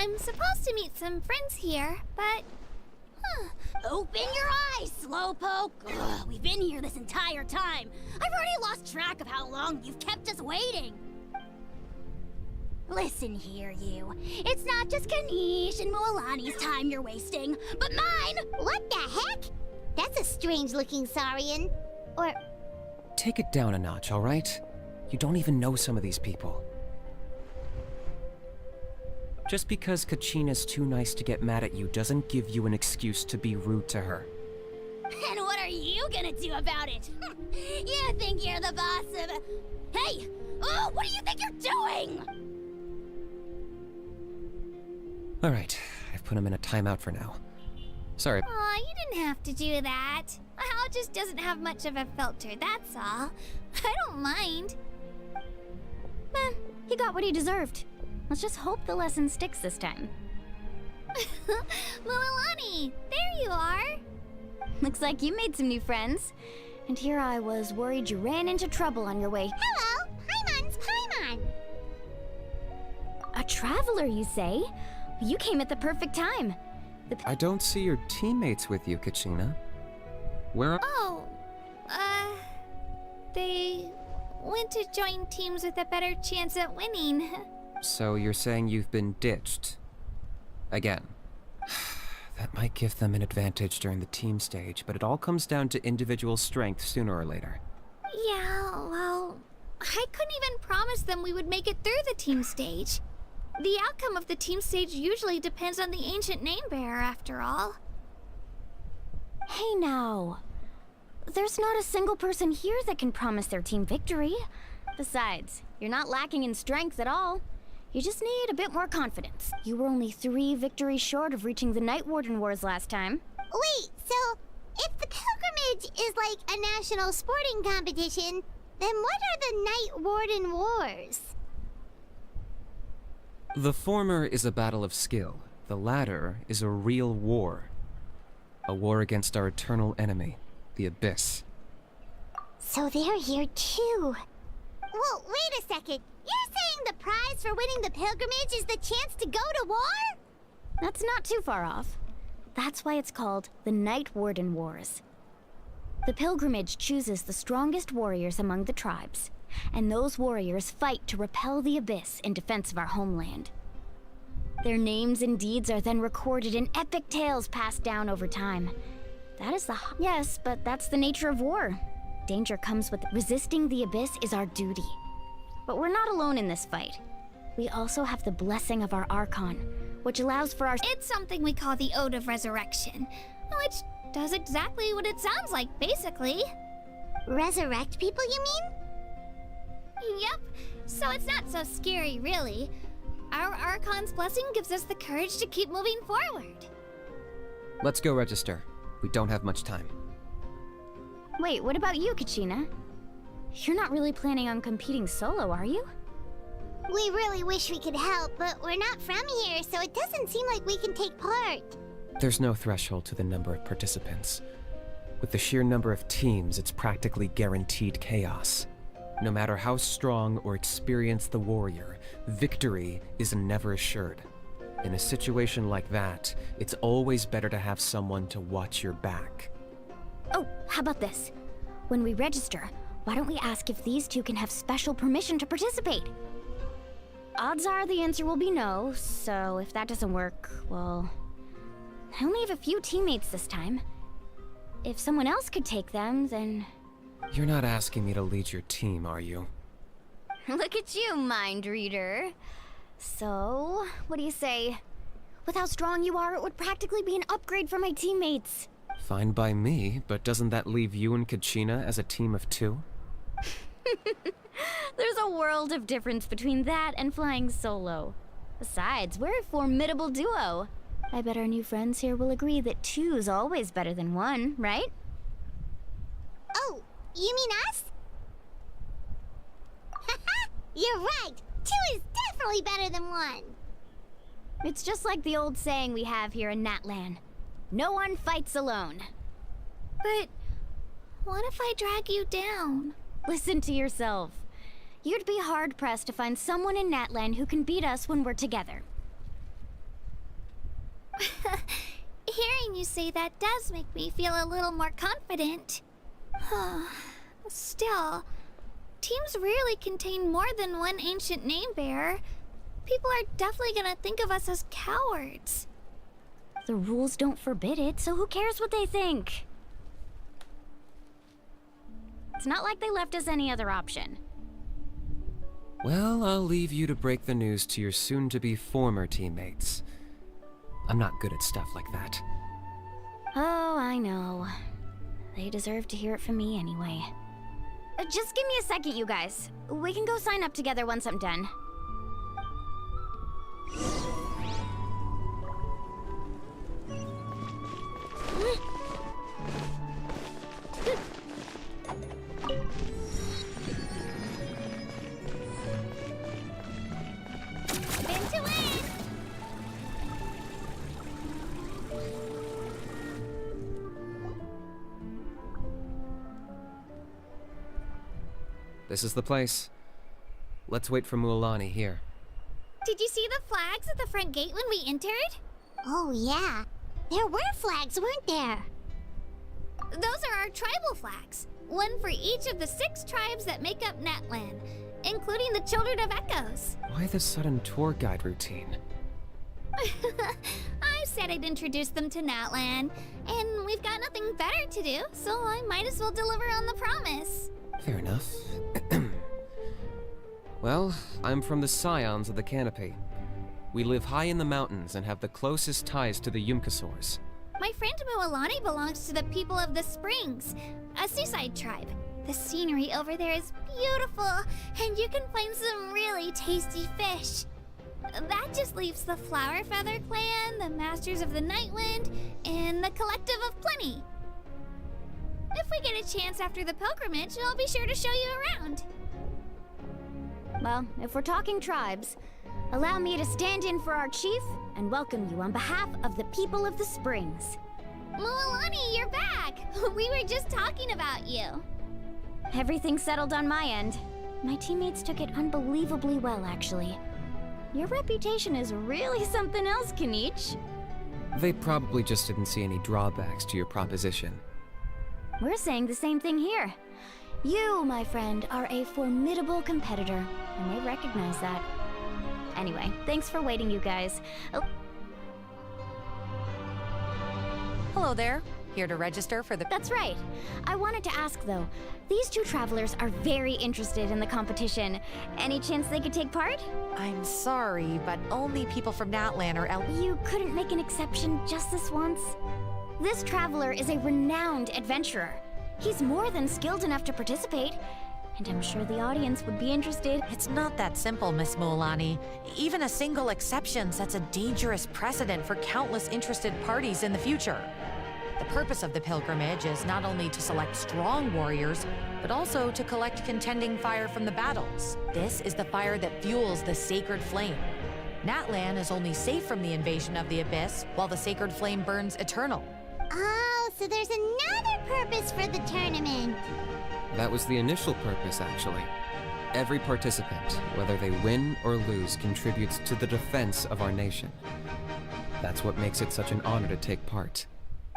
I'm supposed to meet some friends here, but... Open your eyes, Slowpoke! Ugh, we've been here this entire time. I've already lost track of how long you've kept us waiting. Listen here, you. It's not just Kanish and Mualani's time you're wasting, but mine! What the heck? That's a strange-looking Saurian. Or... Take it down a notch, alright? You don't even know some of these people. Just because Kachina's too nice to get mad at you doesn't give you an excuse to be rude to her. And what are you gonna do about it? You think you're the boss of... Hey! Oh, what do you think you're doing? Alright, I've put him in a timeout for now. Sorry. Aw, you didn't have to do that. Hal just doesn't have much of a filter, that's all. I don't mind. He got what he deserved. Let's just hope the lesson sticks this time. Mualani, there you are. Looks like you made some new friends. And here I was worried you ran into trouble on your way. Hello! Paimon's Paimon! A traveler, you say? You came at the perfect time. I don't see your teammates with you, Kachina. Where are... Oh, they went to join teams with a better chance at winning. So you're saying you've been ditched? Again. That might give them an advantage during the team stage, but it all comes down to individual strength sooner or later. Yeah, well, I couldn't even promise them we would make it through the team stage. The outcome of the team stage usually depends on the ancient name bearer, after all. Hey now. There's not a single person here that can promise their team victory. Besides, you're not lacking in strength at all. You just need a bit more confidence. You were only 3 victories short of reaching the Night Warden Wars last time. Wait, so if the pilgrimage is like a national sporting competition, then what are the Night Warden Wars? The former is a battle of skill. The latter is a real war. A war against our eternal enemy, the Abyss. So they're here too. Well, wait a second. You're saying the prize for winning the pilgrimage is the chance to go to war? That's not too far off. That's why it's called the Night Warden Wars. The pilgrimage chooses the strongest warriors among the tribes, and those warriors fight to repel the Abyss in defense of our homeland. Their names and deeds are then recorded in epic tales passed down over time. That is the... Yes, but that's the nature of war. Danger comes with... Resisting the Abyss is our duty. But we're not alone in this fight. We also have the blessing of our Archon, which allows for our... It's something we call the Ode of Resurrection, which does exactly what it sounds like, basically. Resurrect people, you mean? Yep, so it's not so scary, really. Our Archon's blessing gives us the courage to keep moving forward. Let's go register. We don't have much time. Wait, what about you, Kachina? You're not really planning on competing solo, are you? We really wish we could help, but we're not from here, so it doesn't seem like we can take part. There's no threshold to the number of participants. With the sheer number of teams, it's practically guaranteed chaos. No matter how strong or experienced the warrior, victory is never assured. In a situation like that, it's always better to have someone to watch your back. Oh, how about this? When we register, why don't we ask if these two can have special permission to participate? Odds are the answer will be no, so if that doesn't work, well... I only have a few teammates this time. If someone else could take them, then... You're not asking me to lead your team, are you? Look at you, mind reader. So, what do you say? With how strong you are, it would practically be an upgrade for my teammates. Fine by me, but doesn't that leave you and Kachina as a team of 2? There's a world of difference between that and flying solo. Besides, we're a formidable duo. I bet our new friends here will agree that 2's always better than 1, right? Oh, you mean us? Haha, you're right. 2 is definitely better than 1. It's just like the old saying we have here in Natlan. No one fights alone. But what if I drag you down? Listen to yourself. You'd be hard-pressed to find someone in Natlan who can beat us when we're together. Hearing you say that does make me feel a little more confident. Still, teams rarely contain more than one ancient name bearer. People are definitely gonna think of us as cowards. The rules don't forbid it, so who cares what they think? It's not like they left us any other option. Well, I'll leave you to break the news to your soon-to-be former teammates. I'm not good at stuff like that. Oh, I know. They deserve to hear it from me anyway. Just give me a second, you guys. We can go sign up together once I'm done. Into it! This is the place. Let's wait for Mualani here. Did you see the flags at the front gate when we entered? Oh yeah, there were flags, weren't there? Those are our tribal flags. One for each of the 6 tribes that make up Natlan, including the Children of Echoes. Why the sudden tour guide routine? I said I'd introduce them to Natlan, and we've got nothing better to do, so I might as well deliver on the promise. Fair enough. Well, I'm from the Scions of the Canopy. We live high in the mountains and have the closest ties to the Yumkasaurs. My friend Mualani belongs to the people of the Springs, a seaside tribe. The scenery over there is beautiful, and you can find some really tasty fish. That just leaves the Flower Feather Clan, the Masters of the Nightwind, and the Collective of Plenty. If we get a chance after the pilgrimage, I'll be sure to show you around. Well, if we're talking tribes, allow me to stand in for our chief and welcome you on behalf of the people of the Springs. Mualani, you're back! We were just talking about you. Everything's settled on my end. My teammates took it unbelievably well, actually. Your reputation is really something else, Kanich. They probably just didn't see any drawbacks to your proposition. We're saying the same thing here. You, my friend, are a formidable competitor, and they recognize that. Anyway, thanks for waiting, you guys. Oh. Hello there. Here to register for the... That's right. I wanted to ask, though. These 2 travelers are very interested in the competition. Any chance they could take part? I'm sorry, but only people from Natlan are You couldn't make an exception just this once? This traveler is a renowned adventurer. He's more than skilled enough to participate, and I'm sure the audience would be interested. It's not that simple, Miss Mualani. Even a single exception sets a dangerous precedent for countless interested parties in the future. The purpose of the pilgrimage is not only to select strong warriors, but also to collect contending fire from the battles. This is the fire that fuels the sacred flame. Natlan is only safe from the invasion of the Abyss, while the sacred flame burns eternal. Oh, so there's another purpose for the tournament. That was the initial purpose, actually. Every participant, whether they win or lose, contributes to the defense of our nation. That's what makes it such an honor to take part.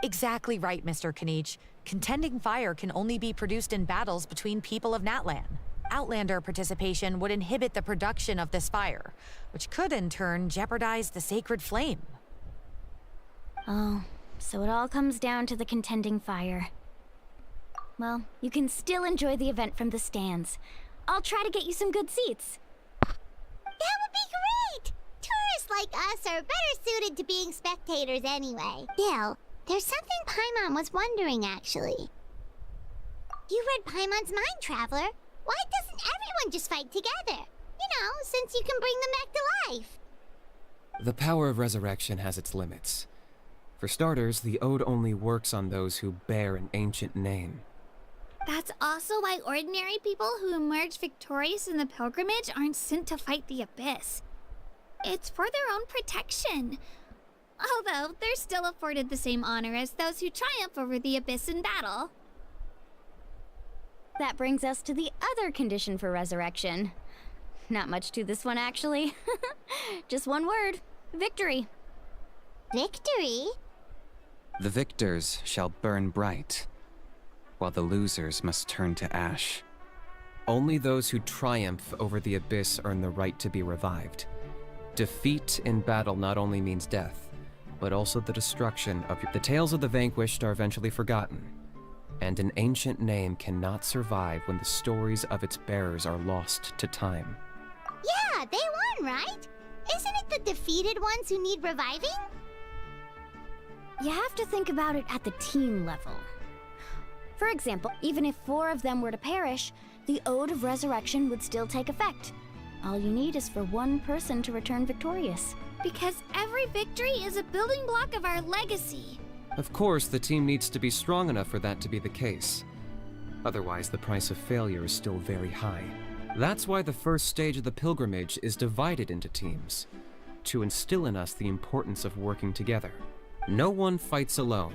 Exactly right, Mr. Kanich. Contending fire can only be produced in battles between people of Natlan. Outlander participation would inhibit the production of this fire, which could in turn jeopardize the sacred flame. Oh, so it all comes down to the contending fire. Well, you can still enjoy the event from the stands. I'll try to get you some good seats. That would be great! Tourists like us are better suited to being spectators anyway. Still, there's something Paimon was wondering, actually. You read Paimon's mind, Traveler. Why doesn't everyone just fight together? You know, since you can bring them back to life. The power of resurrection has its limits. For starters, the Ode only works on those who bear an ancient name. That's also why ordinary people who emerge victorious in the pilgrimage aren't sent to fight the Abyss. It's for their own protection. Although, they're still afforded the same honor as those who triumph over the Abyss in battle. That brings us to the other condition for resurrection. Not much to this one, actually. Just one word: victory. Victory? The victors shall burn bright, while the losers must turn to ash. Only those who triumph over the abyss earn the right to be revived. Defeat in battle not only means death, but also the destruction of the tales of the vanquished are eventually forgotten, and an ancient name cannot survive when the stories of its bearers are lost to time. Yeah, they won, right? Isn't it the defeated ones who need reviving? You have to think about it at the team level. For example, even if 4 of them were to perish, the Ode of Resurrection would still take effect. All you need is for 1 person to return victorious. Because every victory is a building block of our legacy. Of course, the team needs to be strong enough for that to be the case. Otherwise, the price of failure is still very high. That's why the first stage of the pilgrimage is divided into teams, to instill in us the importance of working together. No one fights alone.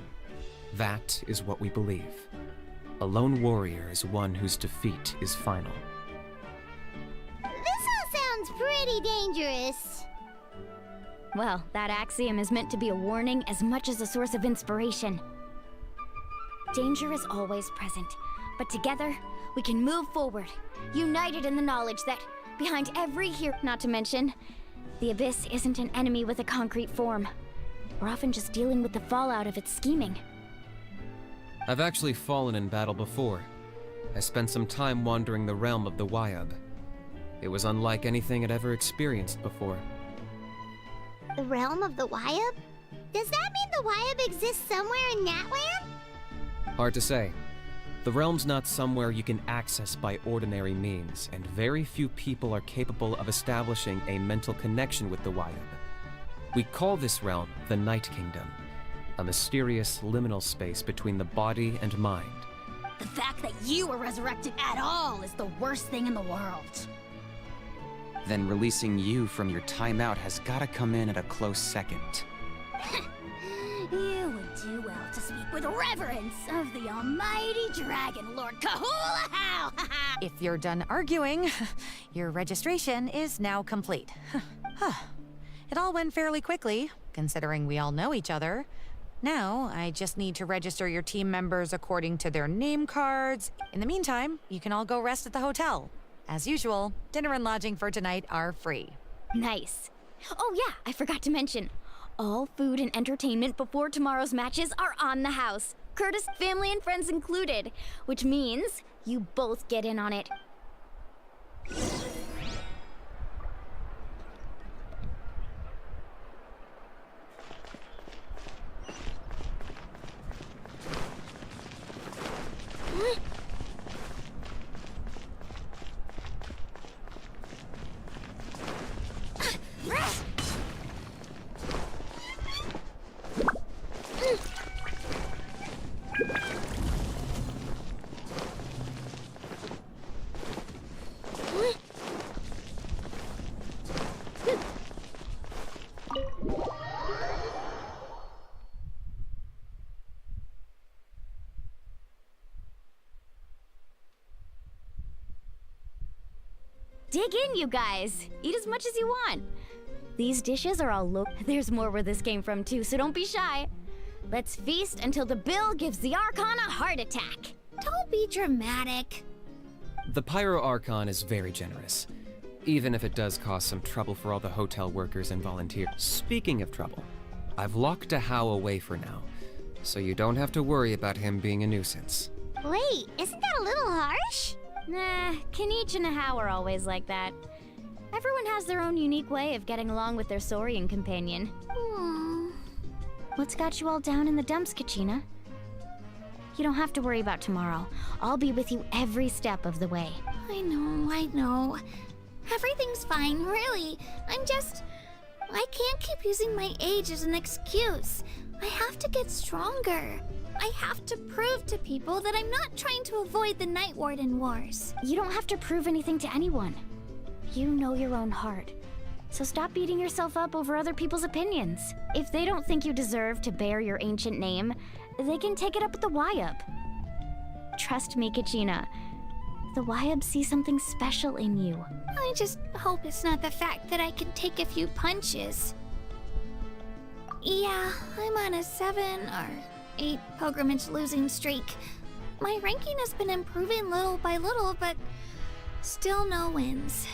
That is what we believe. A lone warrior is one whose defeat is final. This all sounds pretty dangerous. Well, that axiom is meant to be a warning as much as a source of inspiration. Danger is always present, but together, we can move forward, united in the knowledge that behind every hero, not to mention, the Abyss isn't an enemy with a concrete form. We're often just dealing with the fallout of its scheming. I've actually fallen in battle before. I spent some time wandering the realm of the Wyab. It was unlike anything I'd ever experienced before. The realm of the Wyab? Does that mean the Wyab exists somewhere in Natlan? Hard to say. The realm's not somewhere you can access by ordinary means, and very few people are capable of establishing a mental connection with the Wyab. We call this realm the Night Kingdom, a mysterious liminal space between the body and mind. The fact that you were resurrected at all is the worst thing in the world. Then releasing you from your timeout has gotta come in at a close second. You would do well to speak with reverence of the almighty Dragon Lord Kahula-How! If you're done arguing, your registration is now complete. It all went fairly quickly, considering we all know each other. Now, I just need to register your team members according to their name cards. In the meantime, you can all go rest at the hotel. As usual, dinner and lodging for tonight are free. Nice. Oh yeah, I forgot to mention. All food and entertainment before tomorrow's matches are on the house. Curtis, family and friends included. Which means you both get in on it. Dig in, you guys. Eat as much as you want. These dishes are all There's more where this came from too, so don't be shy. Let's feast until the bill gives the Archon a heart attack. Don't be dramatic. The Pyro Archon is very generous, even if it does cause some trouble for all the hotel workers and volunteers. Speaking of trouble, I've locked a How away for now, so you don't have to worry about him being a nuisance. Wait, isn't that a little harsh? Nah, Kenichi and How are always like that. Everyone has their own unique way of getting along with their Saurian companion. What's got you all down in the dumps, Kachina? You don't have to worry about tomorrow. I'll be with you every step of the way. I know. Everything's fine, really. I can't keep using my age as an excuse. I have to get stronger. I have to prove to people that I'm not trying to avoid the Night Warden Wars. You don't have to prove anything to anyone. You know your own heart. So stop beating yourself up over other people's opinions. If they don't think you deserve to bear your ancient name, they can take it up with the Wyab. Trust me, Kachina. The Wyab see something special in you. I just hope it's not the fact that I can take a few punches. Yeah, I'm on a 7 or 8 pilgrimage losing streak. My ranking has been improving little by little, but still no wins.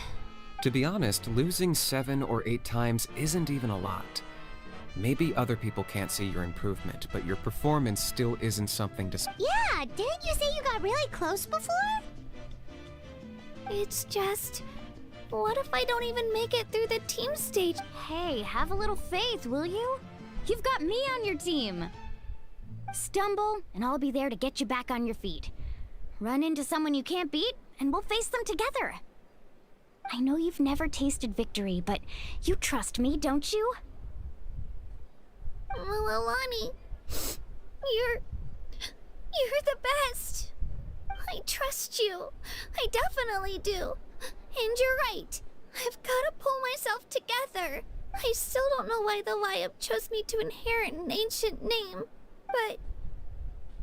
To be honest, losing 7 or 8 times isn't even a lot. Maybe other people can't see your improvement, but your performance still isn't something to... Yeah, didn't you say you got really close before? It's just... what if I don't even make it through the team stage? Hey, have a little faith, will you? You've got me on your team. Stumble, and I'll be there to get you back on your feet. Run into someone you can't beat, and we'll face them together. I know you've never tasted victory, but you trust me, don't you? Milani, you're the best. I trust you. I definitely do. And you're right. I've got to pull myself together. I still don't know why the Lyab chose me to inherit an ancient name, but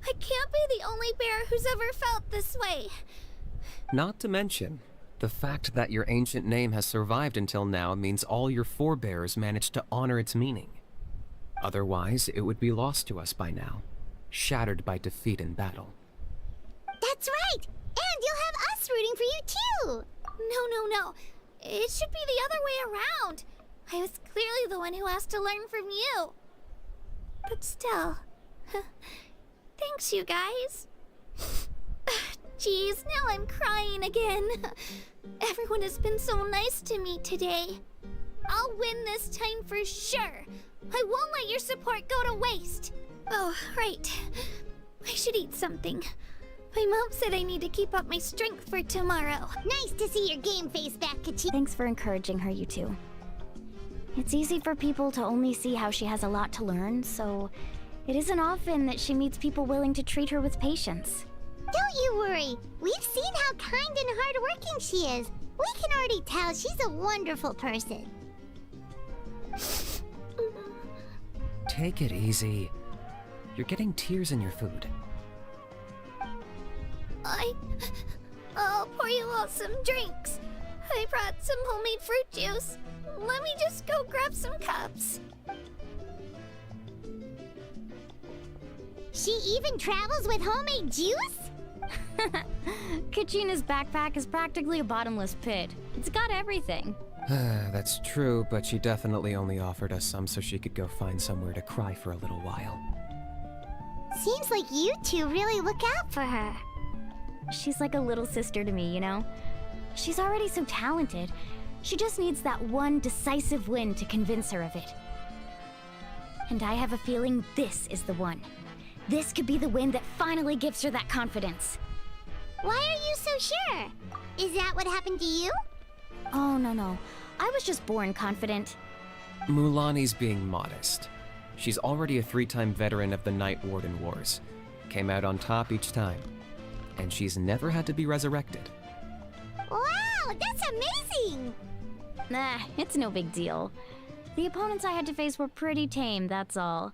I can't be the only bear who's ever felt this way. Not to mention, the fact that your ancient name has survived until now means all your forebears managed to honor its meaning. Otherwise, it would be lost to us by now, shattered by defeat in battle. That's right! And you'll have us rooting for you too! No. It should be the other way around. I was clearly the one who asked to learn from you. But still, thanks you guys. Jeez, now I'm crying again. Everyone has been so nice to me today. I'll win this time for sure. I won't let your support go to waste. Oh, right. I should eat something. My mom said I need to keep up my strength for tomorrow. Nice to see your game face back, Kachi. Thanks for encouraging her, you two. It's easy for people to only see how she has a lot to learn, so it isn't often that she meets people willing to treat her with patience. Don't you worry. We've seen how kind and hardworking she is. We can already tell she's a wonderful person. Take it easy. You're getting tears in your food. I'll pour you all some drinks. I brought some homemade fruit juice. Let me just go grab some cups. She even travels with homemade juice? Kachina's backpack is practically a bottomless pit. It's got everything. That's true, but she definitely only offered us some so she could go find somewhere to cry for a little while. Seems like you two really look out for her. She's like a little sister to me, you know? She's already so talented. She just needs that one decisive win to convince her of it. And I have a feeling this is the one. This could be the win that finally gives her that confidence. Why are you so sure? Is that what happened to you? Oh, no. I was just born confident. Mulani's being modest. She's already a 3-time veteran of the Night Warden Wars. Came out on top each time. And she's never had to be resurrected. Wow, that's amazing! Nah, it's no big deal. The opponents I had to face were pretty tame, that's all.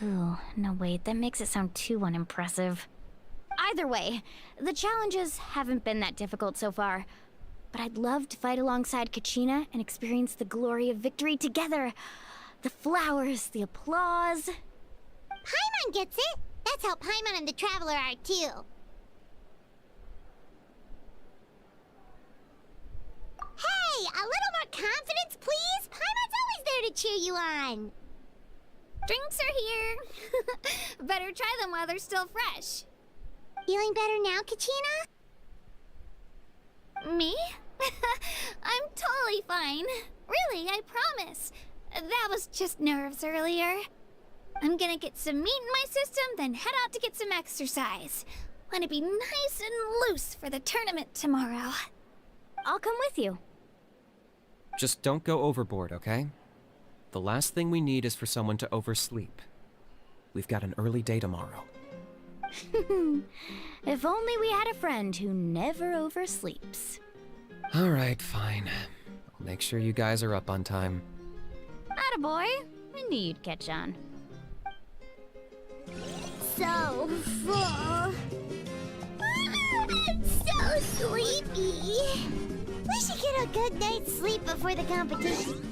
Ooh, no wait, that makes it sound too unimpressive. Either way, the challenges haven't been that difficult so far. But I'd love to fight alongside Kachina and experience the glory of victory together. The flowers, the applause. Paimon gets it! That's how Paimon and the Traveler are too. Hey, a little more confidence, please? Paimon's always there to cheer you on. Drinks are here. Better try them while they're still fresh. Feeling better now, Kachina? Me? I'm totally fine. Really, I promise. That was just nerves earlier. I'm gonna get some meat in my system, then head out to get some exercise. Want to be nice and loose for the tournament tomorrow. I'll come with you. Just don't go overboard, okay? The last thing we need is for someone to oversleep. We've got an early day tomorrow. If only we had a friend who never oversleeps. Alright, fine. I'll make sure you guys are up on time. Attaboy. I knew you'd catch on. So full. I'm so sleepy. We should get a good night's sleep before the competition.